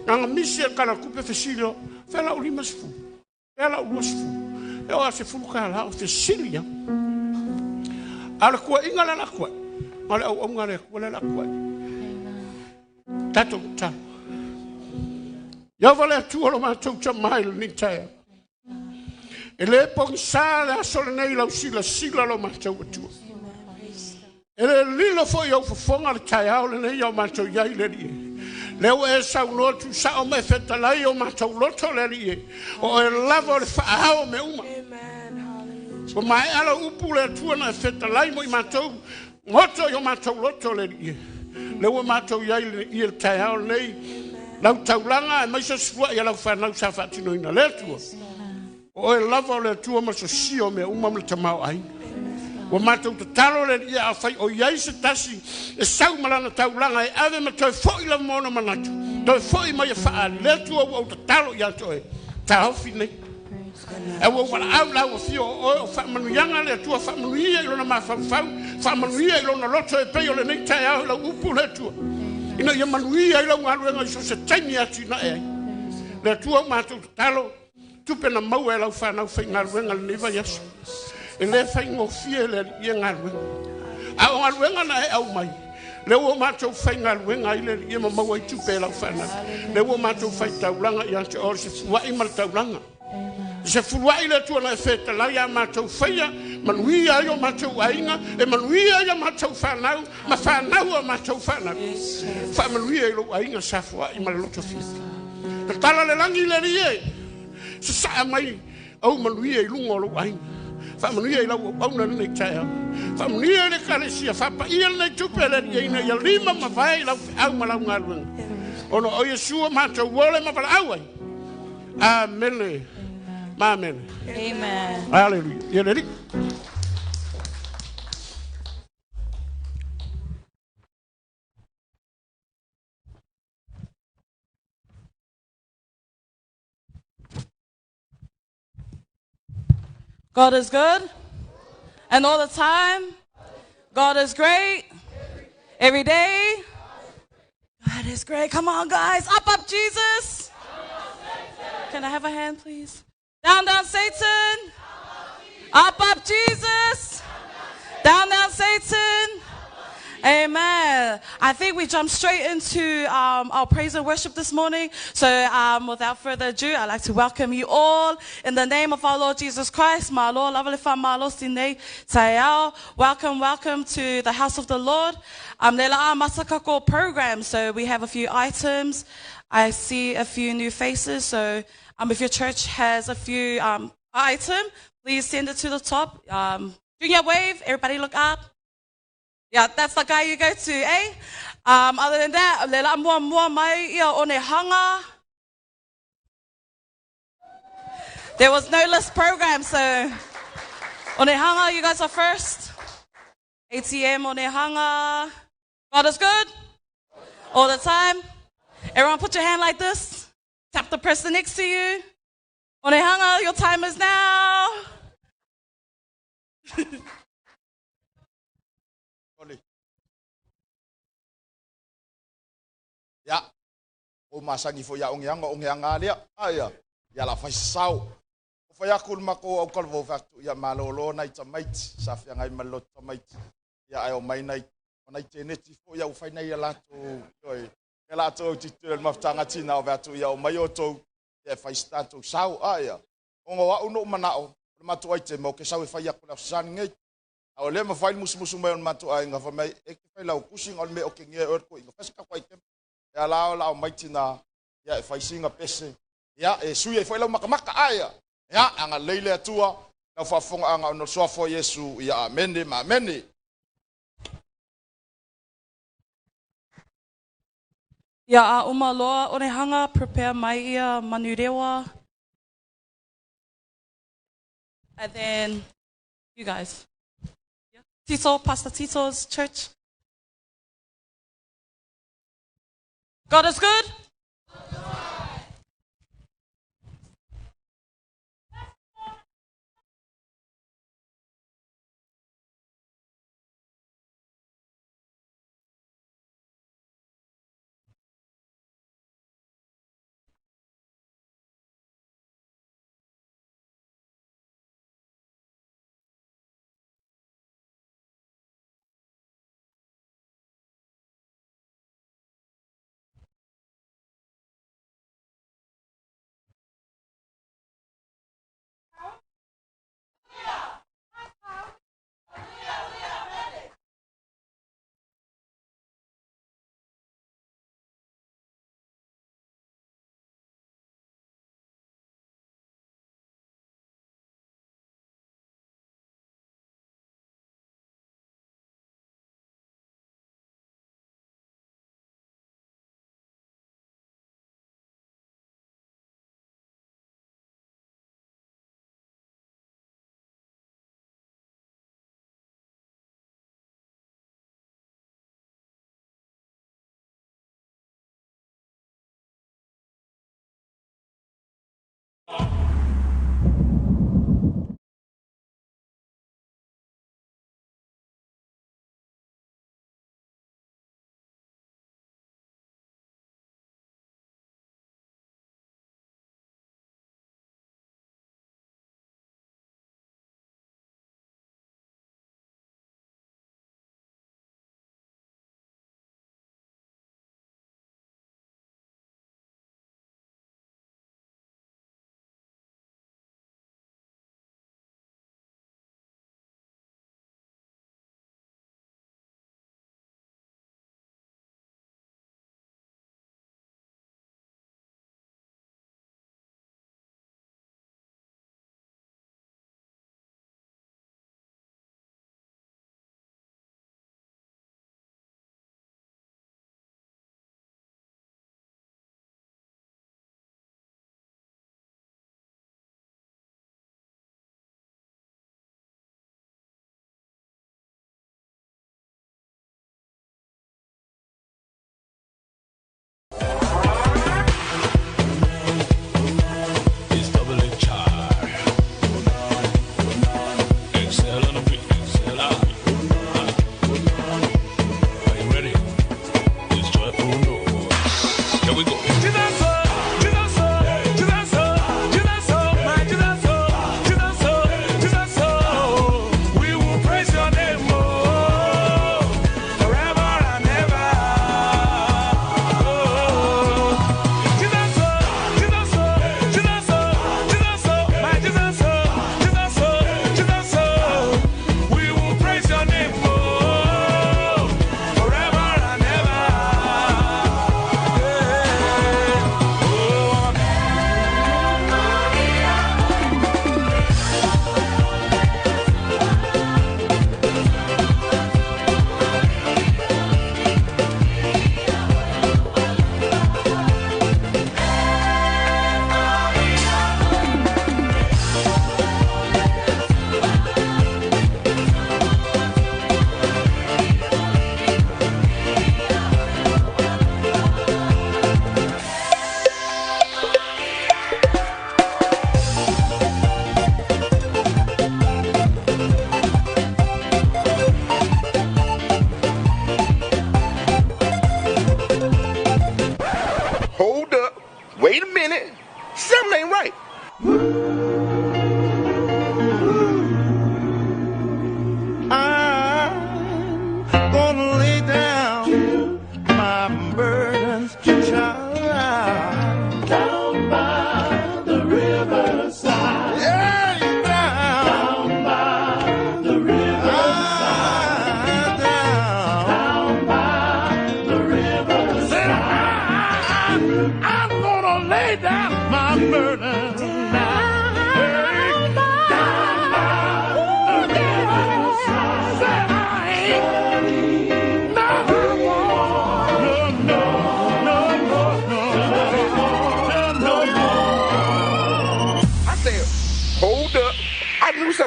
Langa misi kala kupe fesilo. Fela ulima se fu. Fela ulosfu. Eu acho que foi lá oficial. Ala ko ingala la ko. Ala o ngale ko la ko. Tato ta. Eu vale tu lo ma tu mai ni taia. Ele pon sala solnei la sila lo ma tu. Ele lilo foi eu fonga taia o le eu ma tu ya ile ni. Leo e sa no tu sa o me feta la yo ma tu lo to le ni. O e lavo le fa o me uma. O mai ala upule tu na feta lai mo matou moto yo matou loto le le o matou ya il taia nei lau taulanga mai so sua ya lau fa na sa fa tino ina le tu o e lava le tu ma so sio me uma me tamau ai o matou te talo le ia fai o ia se tasi e sau malana taulanga e ave me to foi la mono manatu to foi mai fa le tu o te talo ya to e ta fine. E wo wala au la o fio o fa manu yanga le tu fa manu ia lo na ma fa manu ia lo na loto e pe o le nei taia la upu le tu ina ia manu ia lo ngalu nga so se tani ati na e le tu ma tu talo tu pe na mau e la fa na fa ngalu nga le va yesu e le fa ngo fie le ia ngalu a o ngalu nga na e au mai le wo ma tu fa ngalu nga ile ia ma mau tu pe la fa na le wo ma tu fa taulanga ia te or se wa i mal taulanga. Se fuai le tu na feta la ya matou faia manuia yo matou ainga e manuia ya matou fanau ma fanau matou fanau fa manuia lo ainga sa fuai ma lo tofi te tala le langi le rie se sa mai au manuia lungo lo ainga fa manuia lo au na ne taia fa manuia le kalesia fa pa ia le tupele rie ina ya lima ma vai lo au ma la ngalu ono o yesu matou wole ma fa au ai amen. Amen. Amen. Hallelujah. You ready? God is good. And all the time, God is great. Every day, That is great. Come on, guys. Up, Jesus. Can I have a hand, please? Down, Satan. Up, Jesus. Down, Satan. Amen. I think we jump straight into our praise and worship this morning. So without further ado, I'd like to welcome you all in the name of our Lord Jesus Christ. Welcome to the house of the Lord. Masakako program. So we have a few items. I see a few new faces. So if your church has a few items, please send it to the top. Junior wave, everybody look up. Yeah, that's the guy you go to, eh? Other than that, there was no list program, so Onehanga, you guys are first. ATM, Onehanga. God is good all the time. Everyone put your hand like this. Tap the person next to you. Onehanga, your time is now. Ya, o masangi fo ya ongeanga lea. Aya, ya la fai sau. O fai akul mako au kalvo fatu ya malolo na itamait, safia ngai malo tamait. Ya ai o mai nai, ona iteneti fo ya ufai nai lato, yoi. Ya lato titel maftanga tina o fatu ya o mai oto, ya fai stato sau. Aya, ongo wa uno manao, matu aite mo ke sau e fai akul afsani ngai. Au le ma fai musu mai on matu ai nga fa mai e fai lau kushing on me o ke nge erko inga fai ka item. Ya lao maitina ya faisinga pese ya e sui e foi la makamaka aya ya anga leile atua na fafonga anga no sofo Yesu ya amende mamene Ya umaloa Onehanga prepare mai ia manurewa. And then you guys. Yeah. Tito, Pastor Tito's church. God is good.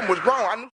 something was wrong. I knew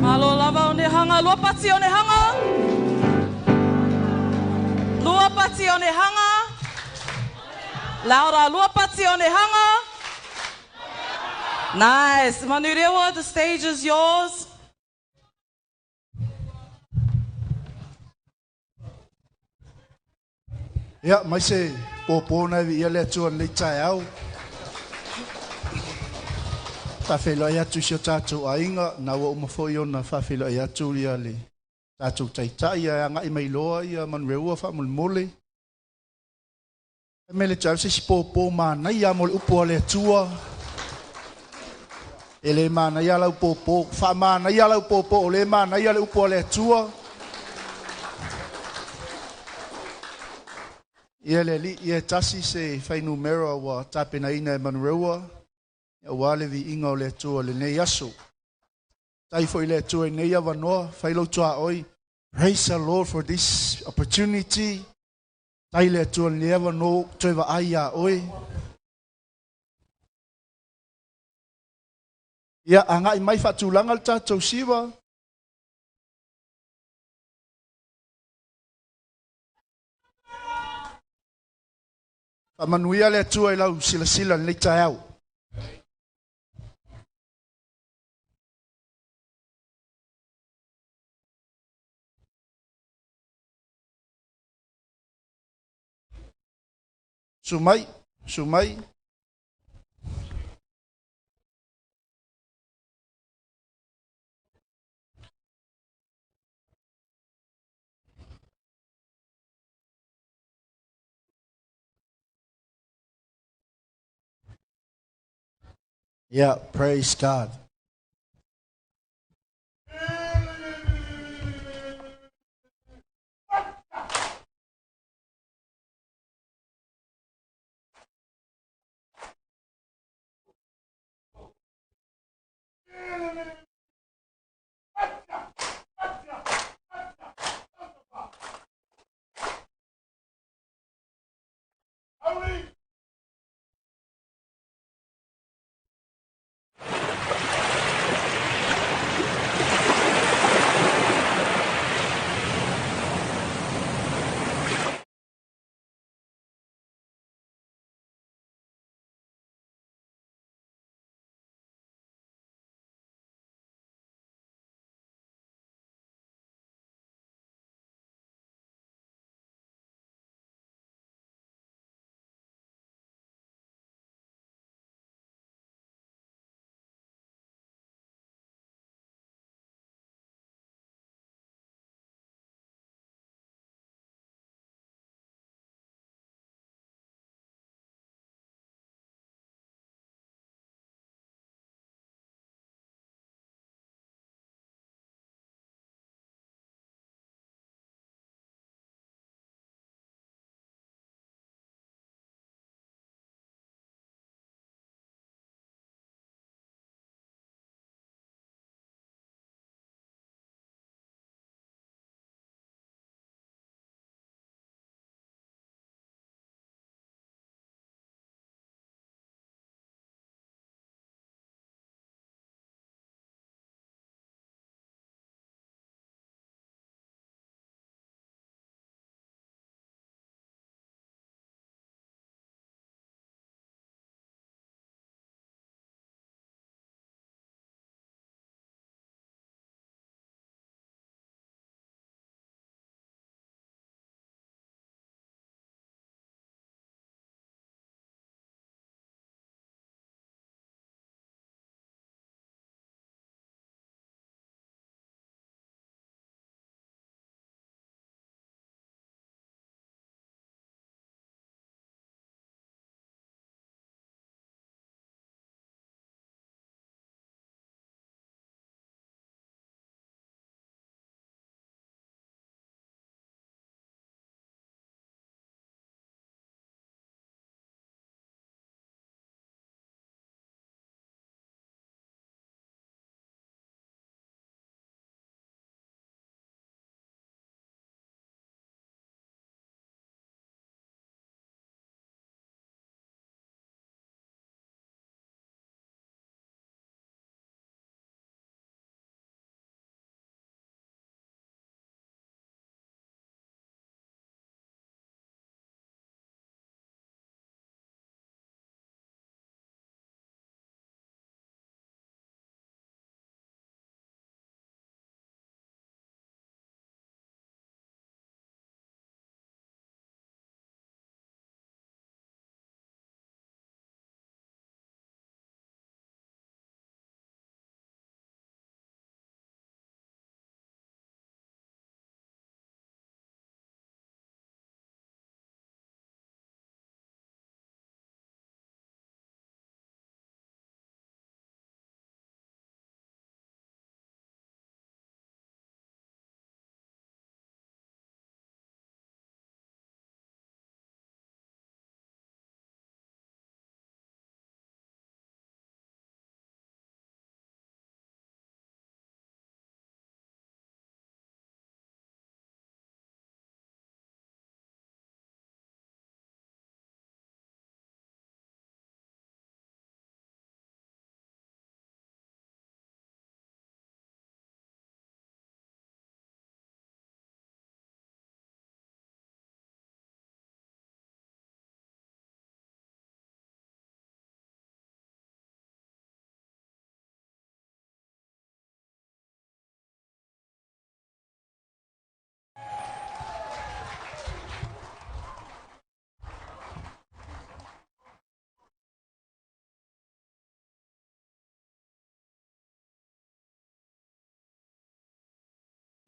Malo lava o ne hanga, lua pati o ne hanga. Lua pati o ne hanga. Laura, lua pati o ne hanga. Nice. Manurewa, the stage is yours. Ya, mai se popo na vi le tuan le tai au. Ta felo ya tu sio tatu ainga na wo mo fo yo na fa felo ya tu ya le. Tatu tai tai ya nga i mai loa ya man reua fa mul mole. Me le tau se popo ma na ya mol upo le tua. Ele ma na ya la popo fa ma na ya la popo le ma na ya le upo le tua. Ele li ye tasi se fai numero wa tapena ina manrewa ya wale vi inga le tua le ne yaso tai foi le tua ne ya vano fai lo tua oi. Praise the Lord for this opportunity. Tai le tua le vano teva aya oi ya anga i mai fatulanga ta tosiva manuia le tua i lau sila le taiau. Sumai. Yeah, praise God.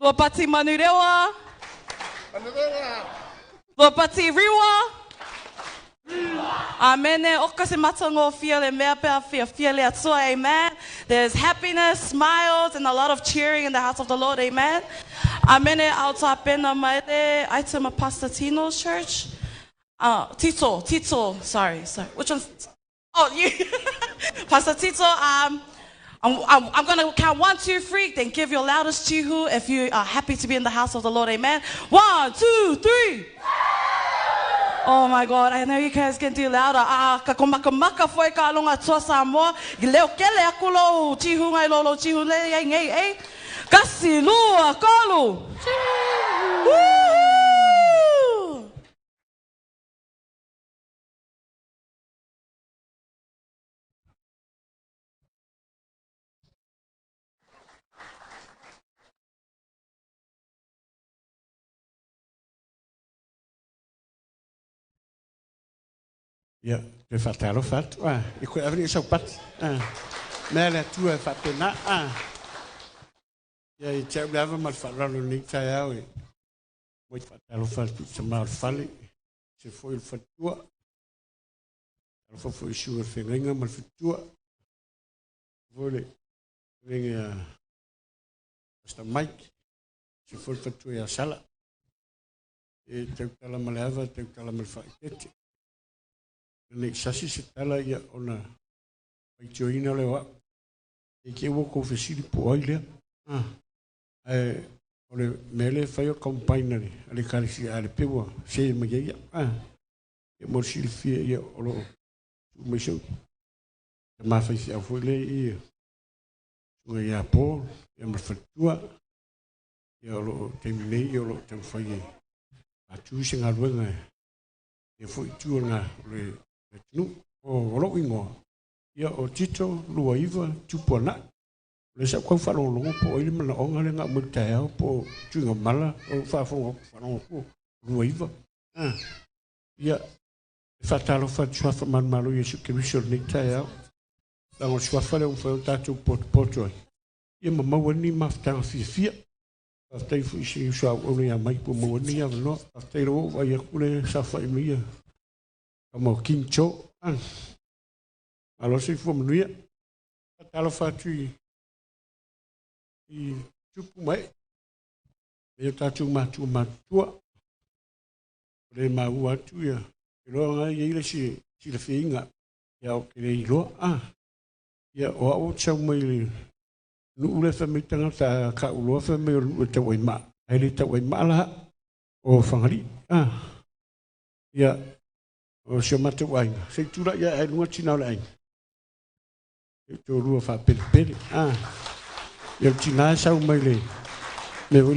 Lua pati manurewa. Lua pati riwa. Amen. Oka se matango fia le mea pea fia le atua. Amen. There's happiness, smiles, and a lot of cheering in the house of the Lord. Amen. Amen. I'll tap in on my item of Pastor Tino's church. Tito. Sorry. Which one? Oh, you. Pastor Tito. I'm going to count 1, 2, 3. Then give your loudest chihu if you are happy to be in the house of the Lord. Amen. 1, 2, 3. Oh my God, I know you guys can do louder. Kakomaka foi ka longa tua Samoa. Leo kele akulo chihu ngai lolo chihu le ngai eh. Kasi lua kolu. Woo! Ja, det fattar jag fat. Jag kunde även så pat. Men det tror jag fattar na. Jag tror jag var fattar nog inte jag. Vad fattar fat som var falli. Så får jag fattua. Jag får ju sjua för ringa mal fattua. Vole. Ringa. Pastor Mike. Så får fattua jag sala. Jag tänkte alla mal över, tänkte alla mal fattet. Nek sasi setala ia ona ai joina le wa e ke wo ko fesili po oile ole mele fai o compagnere ale kalisi ale pewa se me ia e mo silfia ia olo me show ma fai a foi ia o ia po ia me fatua ia olo termine ia olo tem fai a tu singa luenga e foi tu nga le nu o lo ingo ia o tito lua iva tupona le sa ko fa lo po ile mana o ngale nga muta po tunga mala o fa fo po lua iva ia fa talo fa chua fa man malo yesu ke viso ni ta la o chua fa le o fa tatu poto ia mama wani mafta fia after fu isi so o le mai po mo ni ya no after o va ia kule sa fa ia como quincho alors si faut me nuire talo fa tu i tu mai e ta tu ma tua le ma ua tu ya lo nga ye si le finga ya o ke le lo ya o chau mai le nu le fa me tanga ta ka lo fa me o te wai ma ai le te wai ma la o fangari ya o se mate wai se tu la ya ai no tina la ai to ru fa pele ya tina sa mai le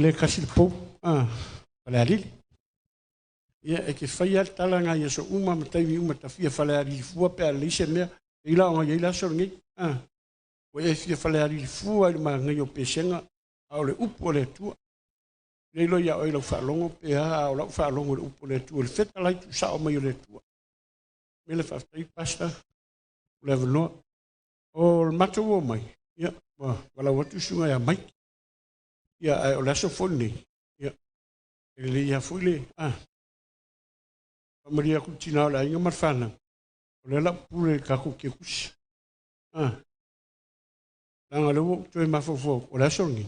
le kasi po para ali ya e ke fai al talanga ya so uma matai uma tafia fala ali fu pe ali se me ila o ya ila so ngi o e fia fala ali fu al ma ngi o pesenga au le upo le tu le lo ya o lo fa longo pe o lo fa longo le upo le tu le feta lai tu sa o mai le tu mele fa tai pasta le vno o mato o mai ya wala watu sunga ya mai ya o la so fonni ya ele ya fuile Maria kutina la inga marfana o la pure ka ku ke kus langa lo to ma fofo o la songi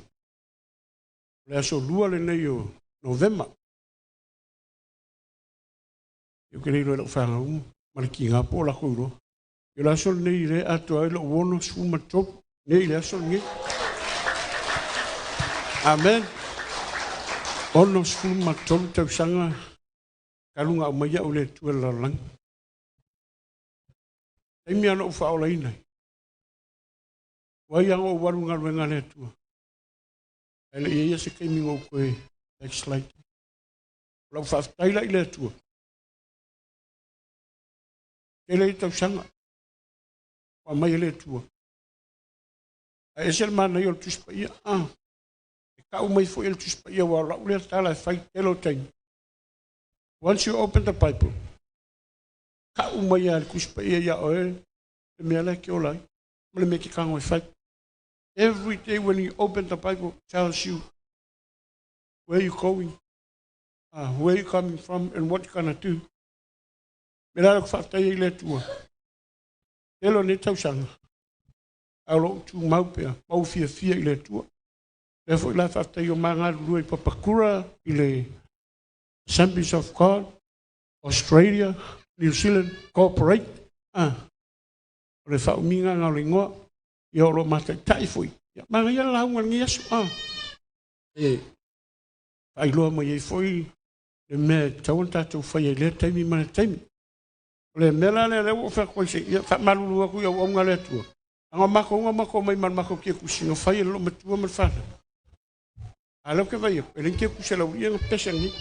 o la so lua le nei o november yo que lo fa markinga po la kuro yo la sol nei le ato ai lo wono suma top nei le sol ngi amen ono suma top te sanga kalunga maya ule tu la lang ai mi ano fa ola ina wa yang o warunga wenga le tu ele ye se ke mi ngo ko next slide lo fa tai la ile tu ele te sanga wa mai le tu ai sel man yo tu spa ya ka o mai fo el tu spa ya wa la ule tala fai telo ten. Once you open the Bible, ka umaya kuspa ya oe me ala ke ola me make kango fight. Every day when you open the Bible tells you where you going, where you coming from, and what you gonna do. Me la whaatai le tua. Telo ne tausanga. Alo tu maupea, mau fia i le tua. Therefore, la whaatai o mga lua i papakura i le Assemblies of God, Australia, New Zealand, cooperate. O le whauminga ngā ringoa, i oro matai taifui. Mga ia launga ngi asu. Ai loa mo iei foi, le mea tauan tātou whai le taimi mana taimi. Le mela le o fa ko se fa malulu ku yo nga le tu nga mako mai man mako ke ku singa fa ye lo metu man fa alo ke vai ele ke ku se la uri nga pesa ni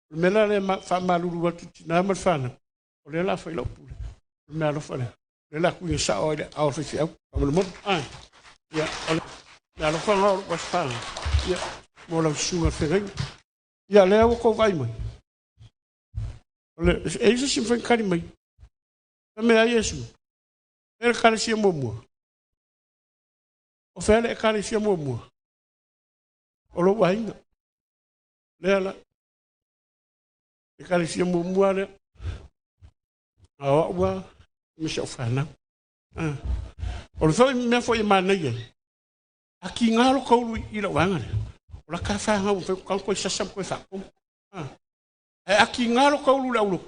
mela le fa malulu tu na man fa na o le la fa lo pu me alo fa le la ku sa o le au fa fi au mo mo ya alo fa nga o fa ya mo la sunga fe ya le o ko vai mai le e se sim fa kari mai me a Yesu. Ele carecia momo. O fele carecia momo. O lo wainga. Lela. E carecia momo ale. A wa me se ofana. O lo foi me foi mana ye. Aki ngalo ko i lo wanga. O la ka fa ha foi ko sa sam ko fa. E aki ngalo ko lu la lu.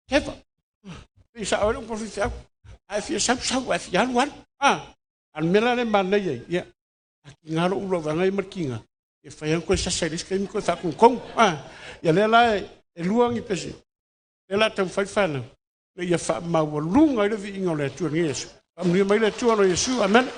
Kefa. Isa ora por ficar. Ai fia sam wa fia wan. An mela le mana ye. Ya. Aki ngalo ulo wanga i markinga. E fai ko sa sa riska mi ko fa kong. Ya le la e luang i pesi. Le la tam fai fa na. Le ia fa ma wo lunga i le vi inga le tu ni Yesu. Am ni mai le tu no Yesu. Amen.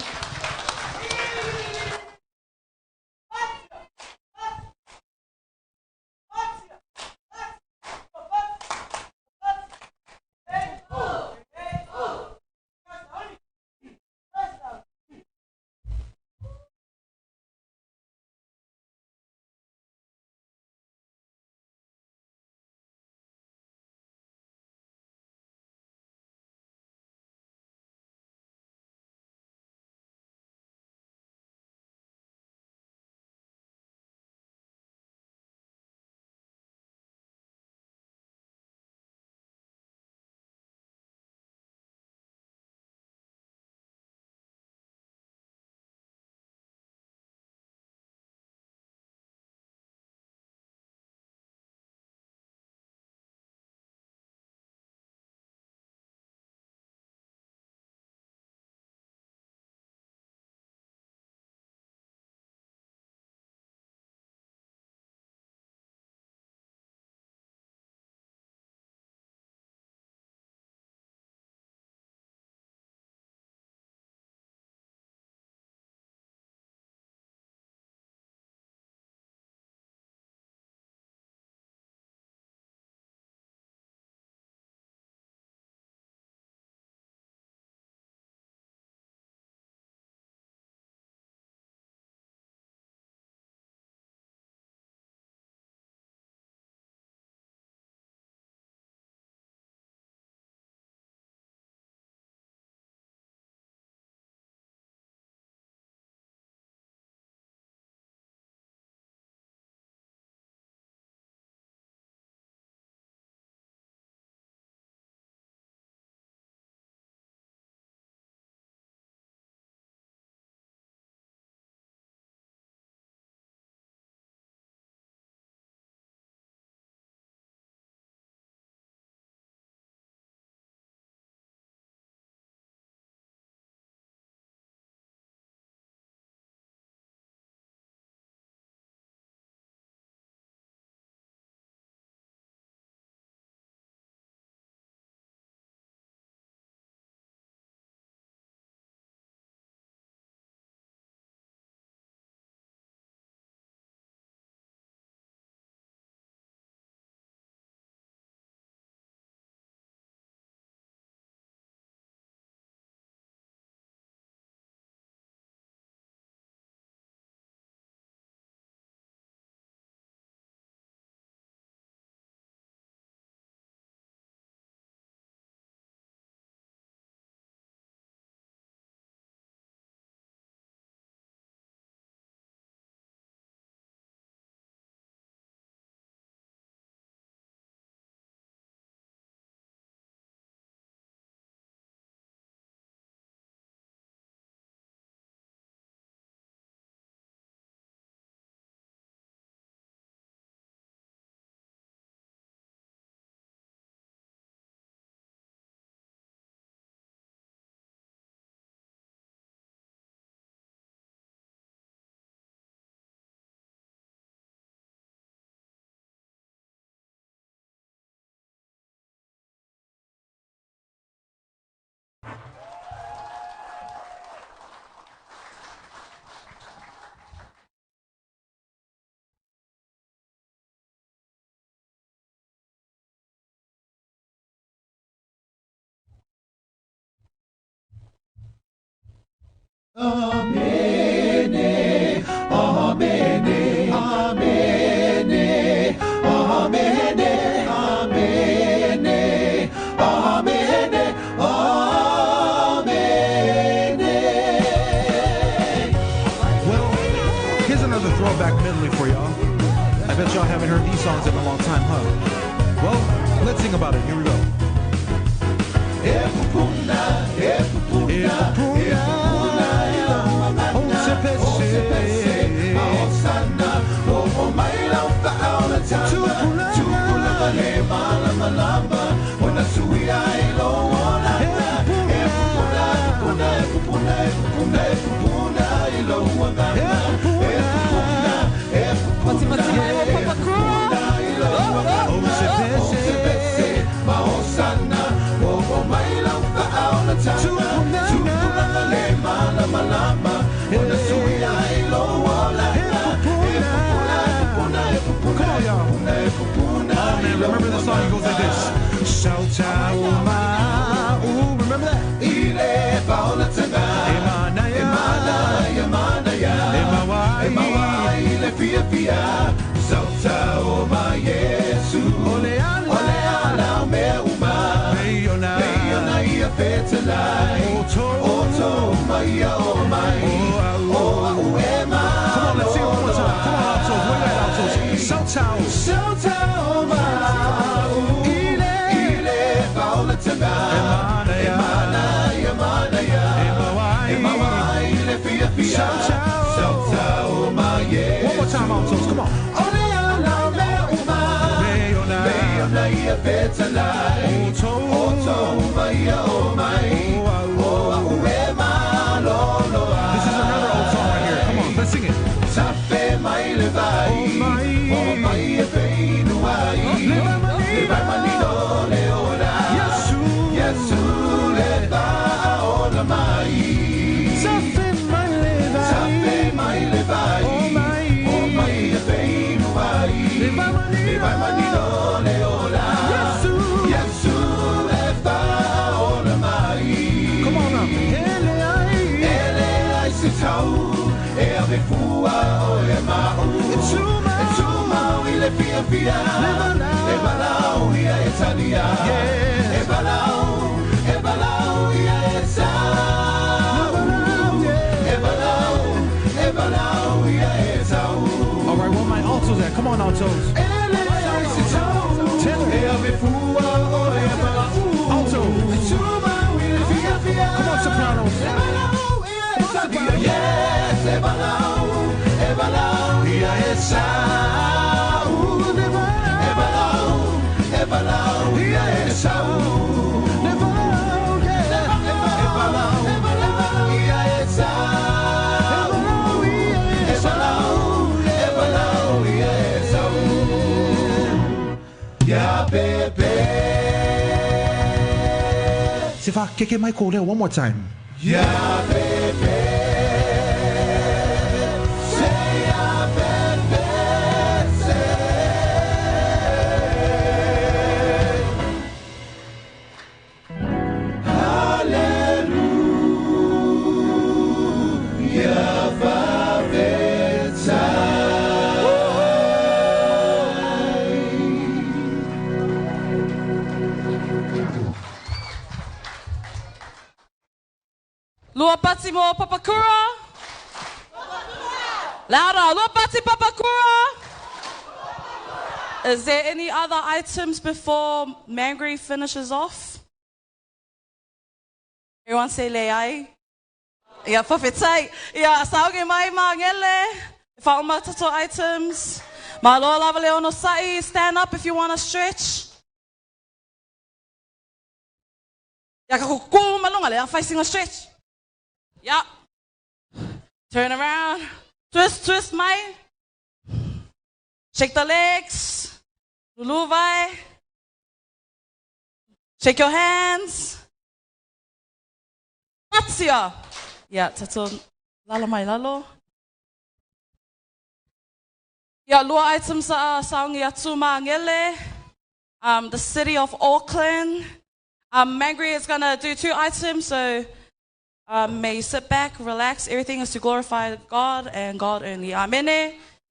I bet y'all haven't heard these songs in a long time, huh? Well, let's sing about it. Here we go. Remember the song? It goes like this. Shout out, remember that? Come on, let's sing it one more time. Come on, altos. Where you at, altos? Shout out. Shout out. One more time, altos. Come on. This is another old song right here. Come on, let's sing it. All right, where my altos at? Come on, altos. Tenor. Alto. Come on, sopranos. Sifa, keke mai ko leo one more time. Yeah, baby. Luapati mo Papakura. Louder. Luapati Papakura. Is there any other items before Mangry finishes off? Everyone say leai. Yeah, whawhetai. Yeah, sauge mai ngele. Whaumatato items. Malo lava leono sai. Stand up if you want to stretch. Yeah, kakuku malunga le. I'm facing a stretch. Yeah. Turn around. Twist, mai. Shake the legs. Luluvai. Shake your hands. Patsia. Yeah, tato lalo mai lalo. Yeah, lua items saungi atuma ngele. The city of Auckland. Mangry is gonna do 2 items, so May you sit back, relax. Everything is to glorify God and God only. Amen.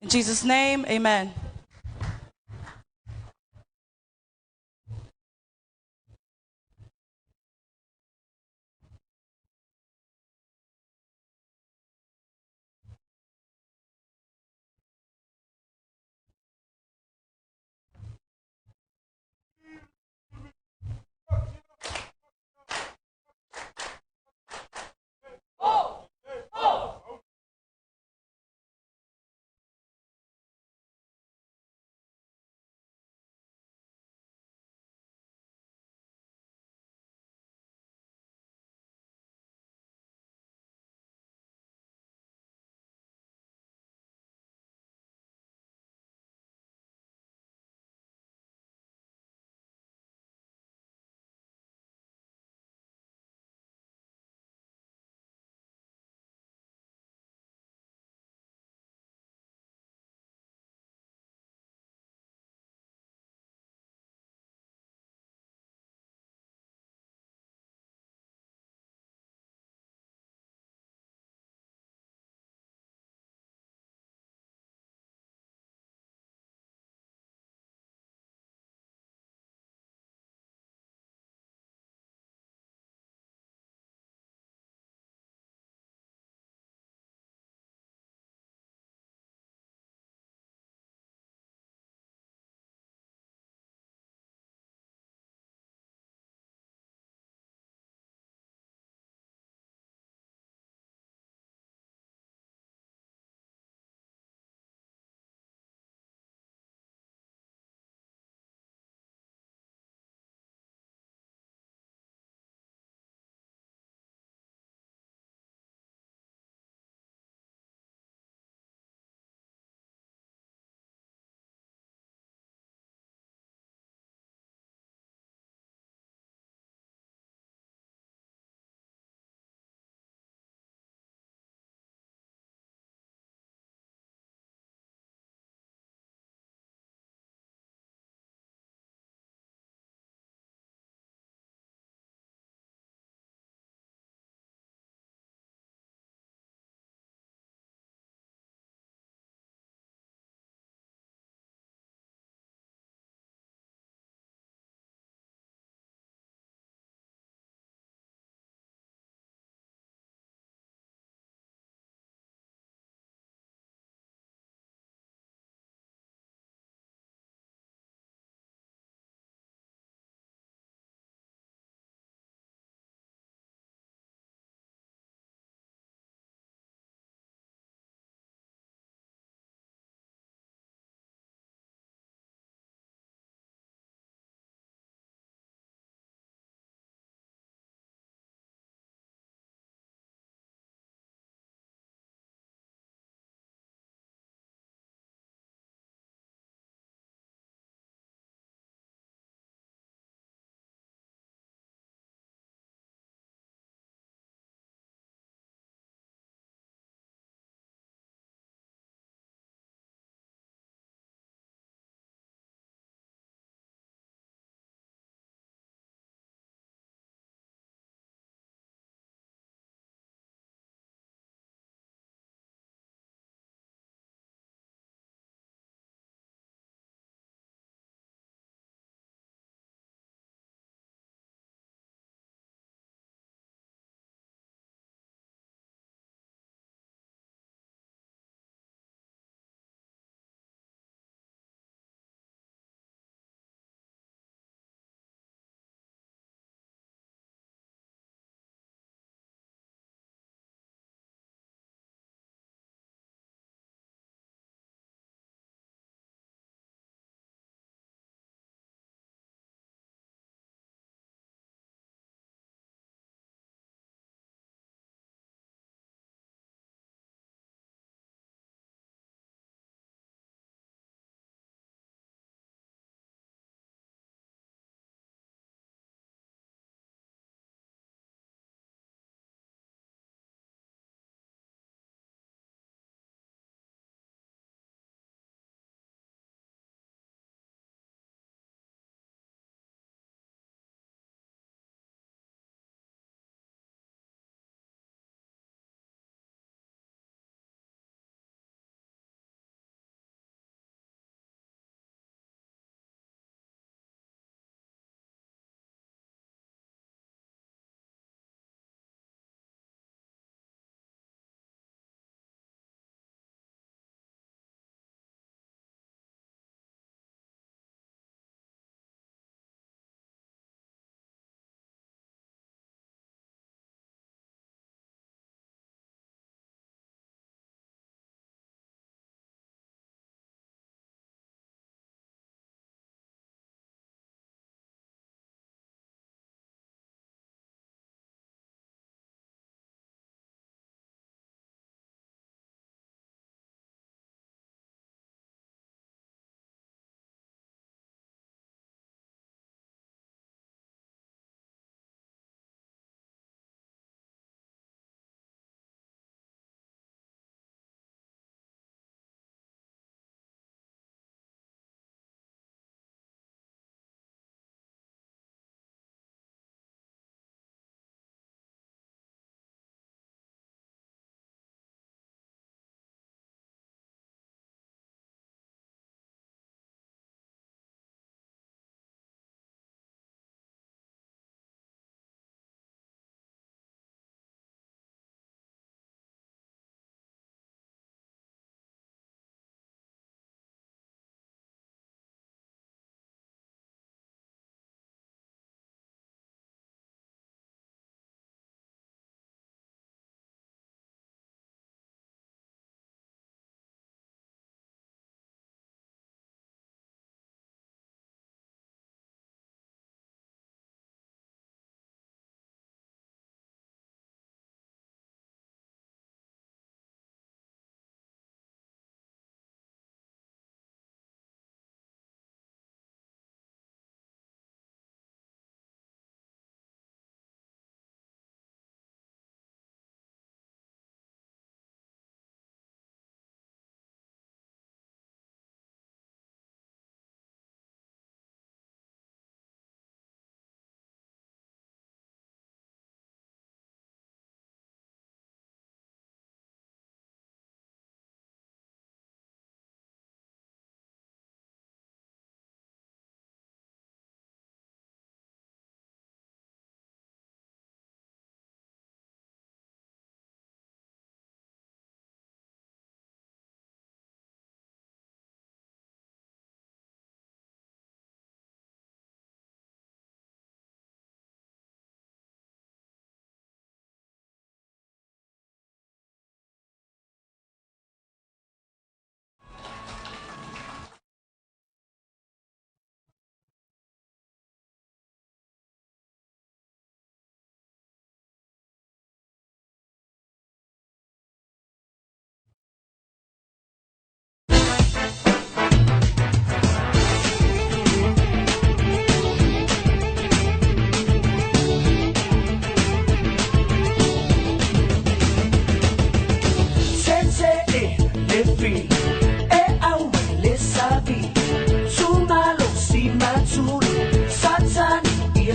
In Jesus' name, amen.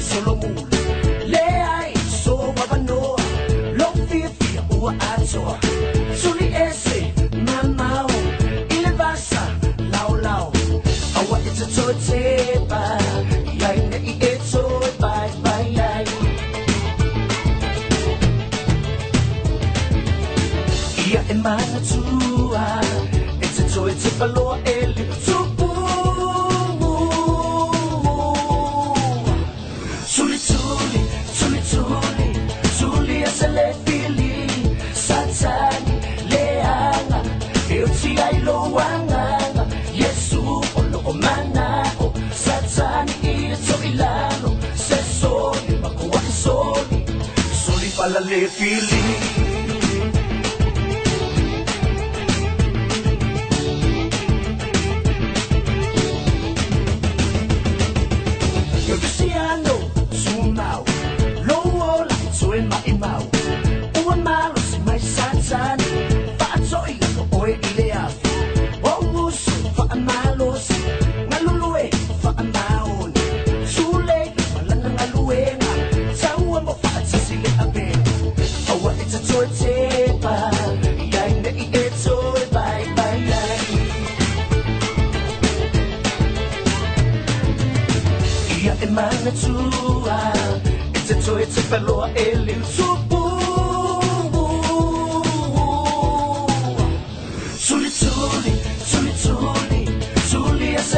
solomula le ai so wabanoa lo fia ua atoa suli ese mamao ile basa lao lao awa it's a totepa yai ne I eto bye bye yai ia e mana tua it's a totepa loa ele tupu le fili satani leanga eu ti ai lo wanga Yesu olo omana o satani I to ilano se soli makuwa soli pala le fili eu cristiano sumau lo ola so in my mouth malos mai satani faatoi ko oe ilea o musu fa malos ngalulue fa maon sule malanga ngaluenga sawa mo fa sile abe awa it's a totepa yai ne I eto bye bye yai ia e mana tua it's a totepa loa ele tupu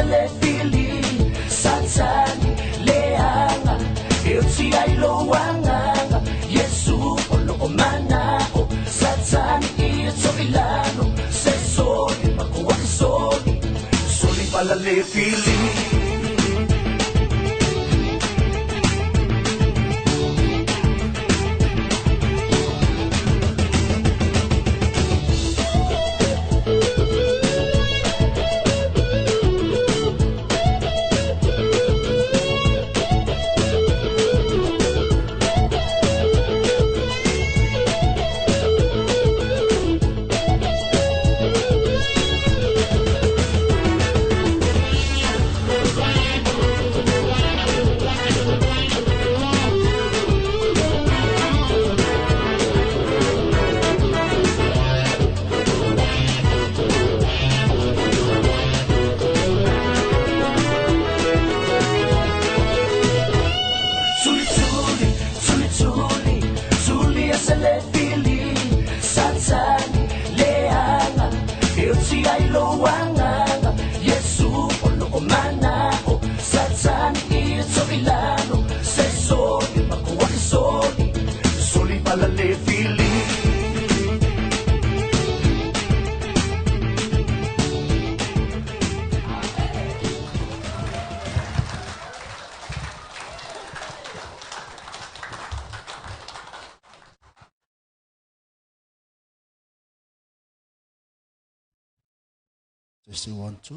le fili satani leanga eu ti ai lo wanga Yesu olo omana o satani I to ilano se soli makuwa soli pala le fili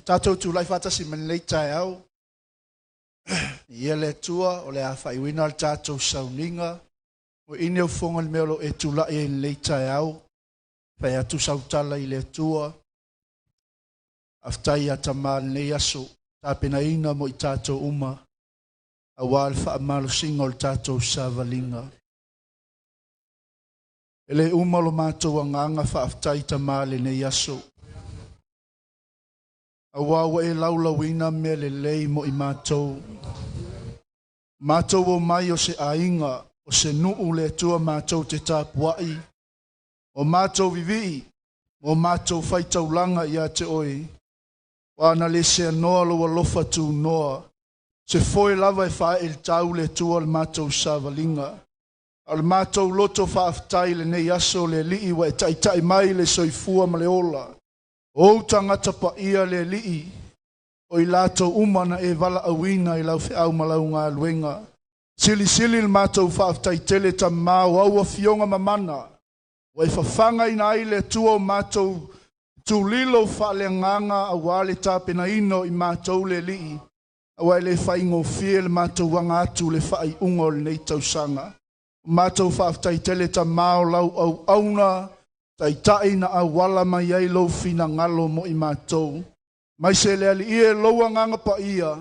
Tātou tū lai whātasi man lei tai au. Ia le tua o le awhai wina al tātou sauninga. O ine o whonga le meolo e tū lai e lei tai au. Whai atu sautala I le tua. Aftai a tamā nei aso. Tāpena ina mo I tātou uma. A wāle wha amalo singa o le tātou sāvalinga. Ele uma lo mātou anganga wha aftai tamā le nei aso. Awawa e laulawina me le lei mo I mātou. Mātou o mai o se ainga, o se nuu le tua mātou te tāpuai. O mātou vivi, o mātou whaitaulanga ia te oi. Wana le se anoa lo alofa Tunoa. Se foi lava e whae il tau le tua le mātou sāvalinga. Al mātou loto whaaftai le nei aso le lii wa e taitai mai le soifua ma le ola. O tangata pa ia le lii, o I lato umana e vala awina I lau whiau malau ngā luenga. Sili il mātou whaaftai tele ta māu aua fionga mamana, o e whawhanga ina ai le tua o mātou tu lilo whaale nganga a wale tāpena ino I mātou le lii, a wai le whaingo fie le mātou wanga atu le whai ungol nei tausanga. Mātou whaaftai tele ta māu lau au auna, tai na awala mai ai lo fina ngalo mo I mātou. Mai se le ali ie loa nganga pa ia,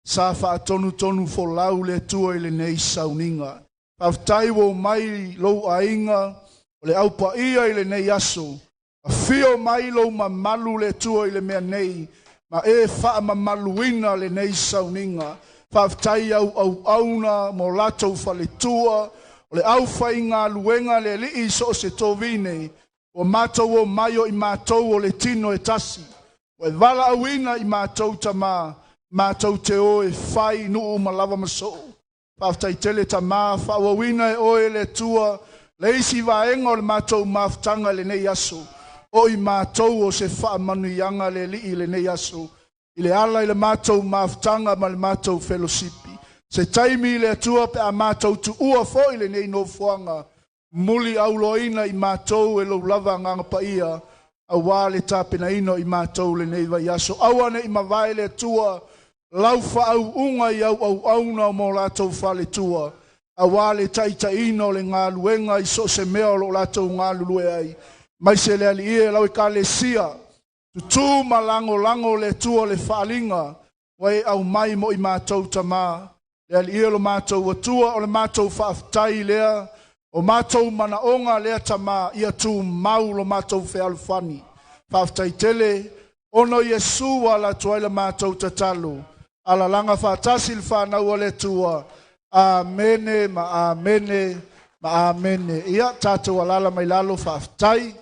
sa whaatonu fo lau le tua i le nei sauninga. Whaftai wo mai lo ainga o le au pa ia i le nei aso. A fio mai lo mamalu le tua i le mea nei, ma e wha mamaluina le nei sauninga. Whaftai au auna mo latou whale tua, o le au whainga luenga le li so se tovine, o mātou o mai o i mātou o le tino e tasi, o e wala awina i mātou tamā, mātou te o e whai nuu malawa maso. Whaftai tele tamā, whawawina e oe le tua, le isi vaenga o le mātou maftanga le nei aso, o i mātou o se wha manuianga le li le nei aso, i le ala i le mātou maftanga ma le mātou fellowshipi. Se taimi le atua pe a mātou tu ua fo i le nei no fuanga, muli au loina i mātou e lo lava nganga pa ia, a wale tāpena ino i mātou le nei vai aso. Awane i mawai le atua, lau wha au unga i au auna mo lātou whale tua, a wale taita ino le ngā luenga i so se mea lo lātou ngā lulue ai. Mai se le ali e lau i ka le sia, tutu ma lango le tua le whaalinga, wai au mai mo i mātou tamā. Le ali e lo mātou atua o le mātou whaaftai lea, o mātou mana onga lea tamā ia tū mau lo mātou whealufani. Whaaftai tele, ono Yesu wala tuaila mātou tatalo, ala langa whaatasi le whanau le tua, amene, ma amene, ma amene. Ia tātou alala mai lalo whaaftai,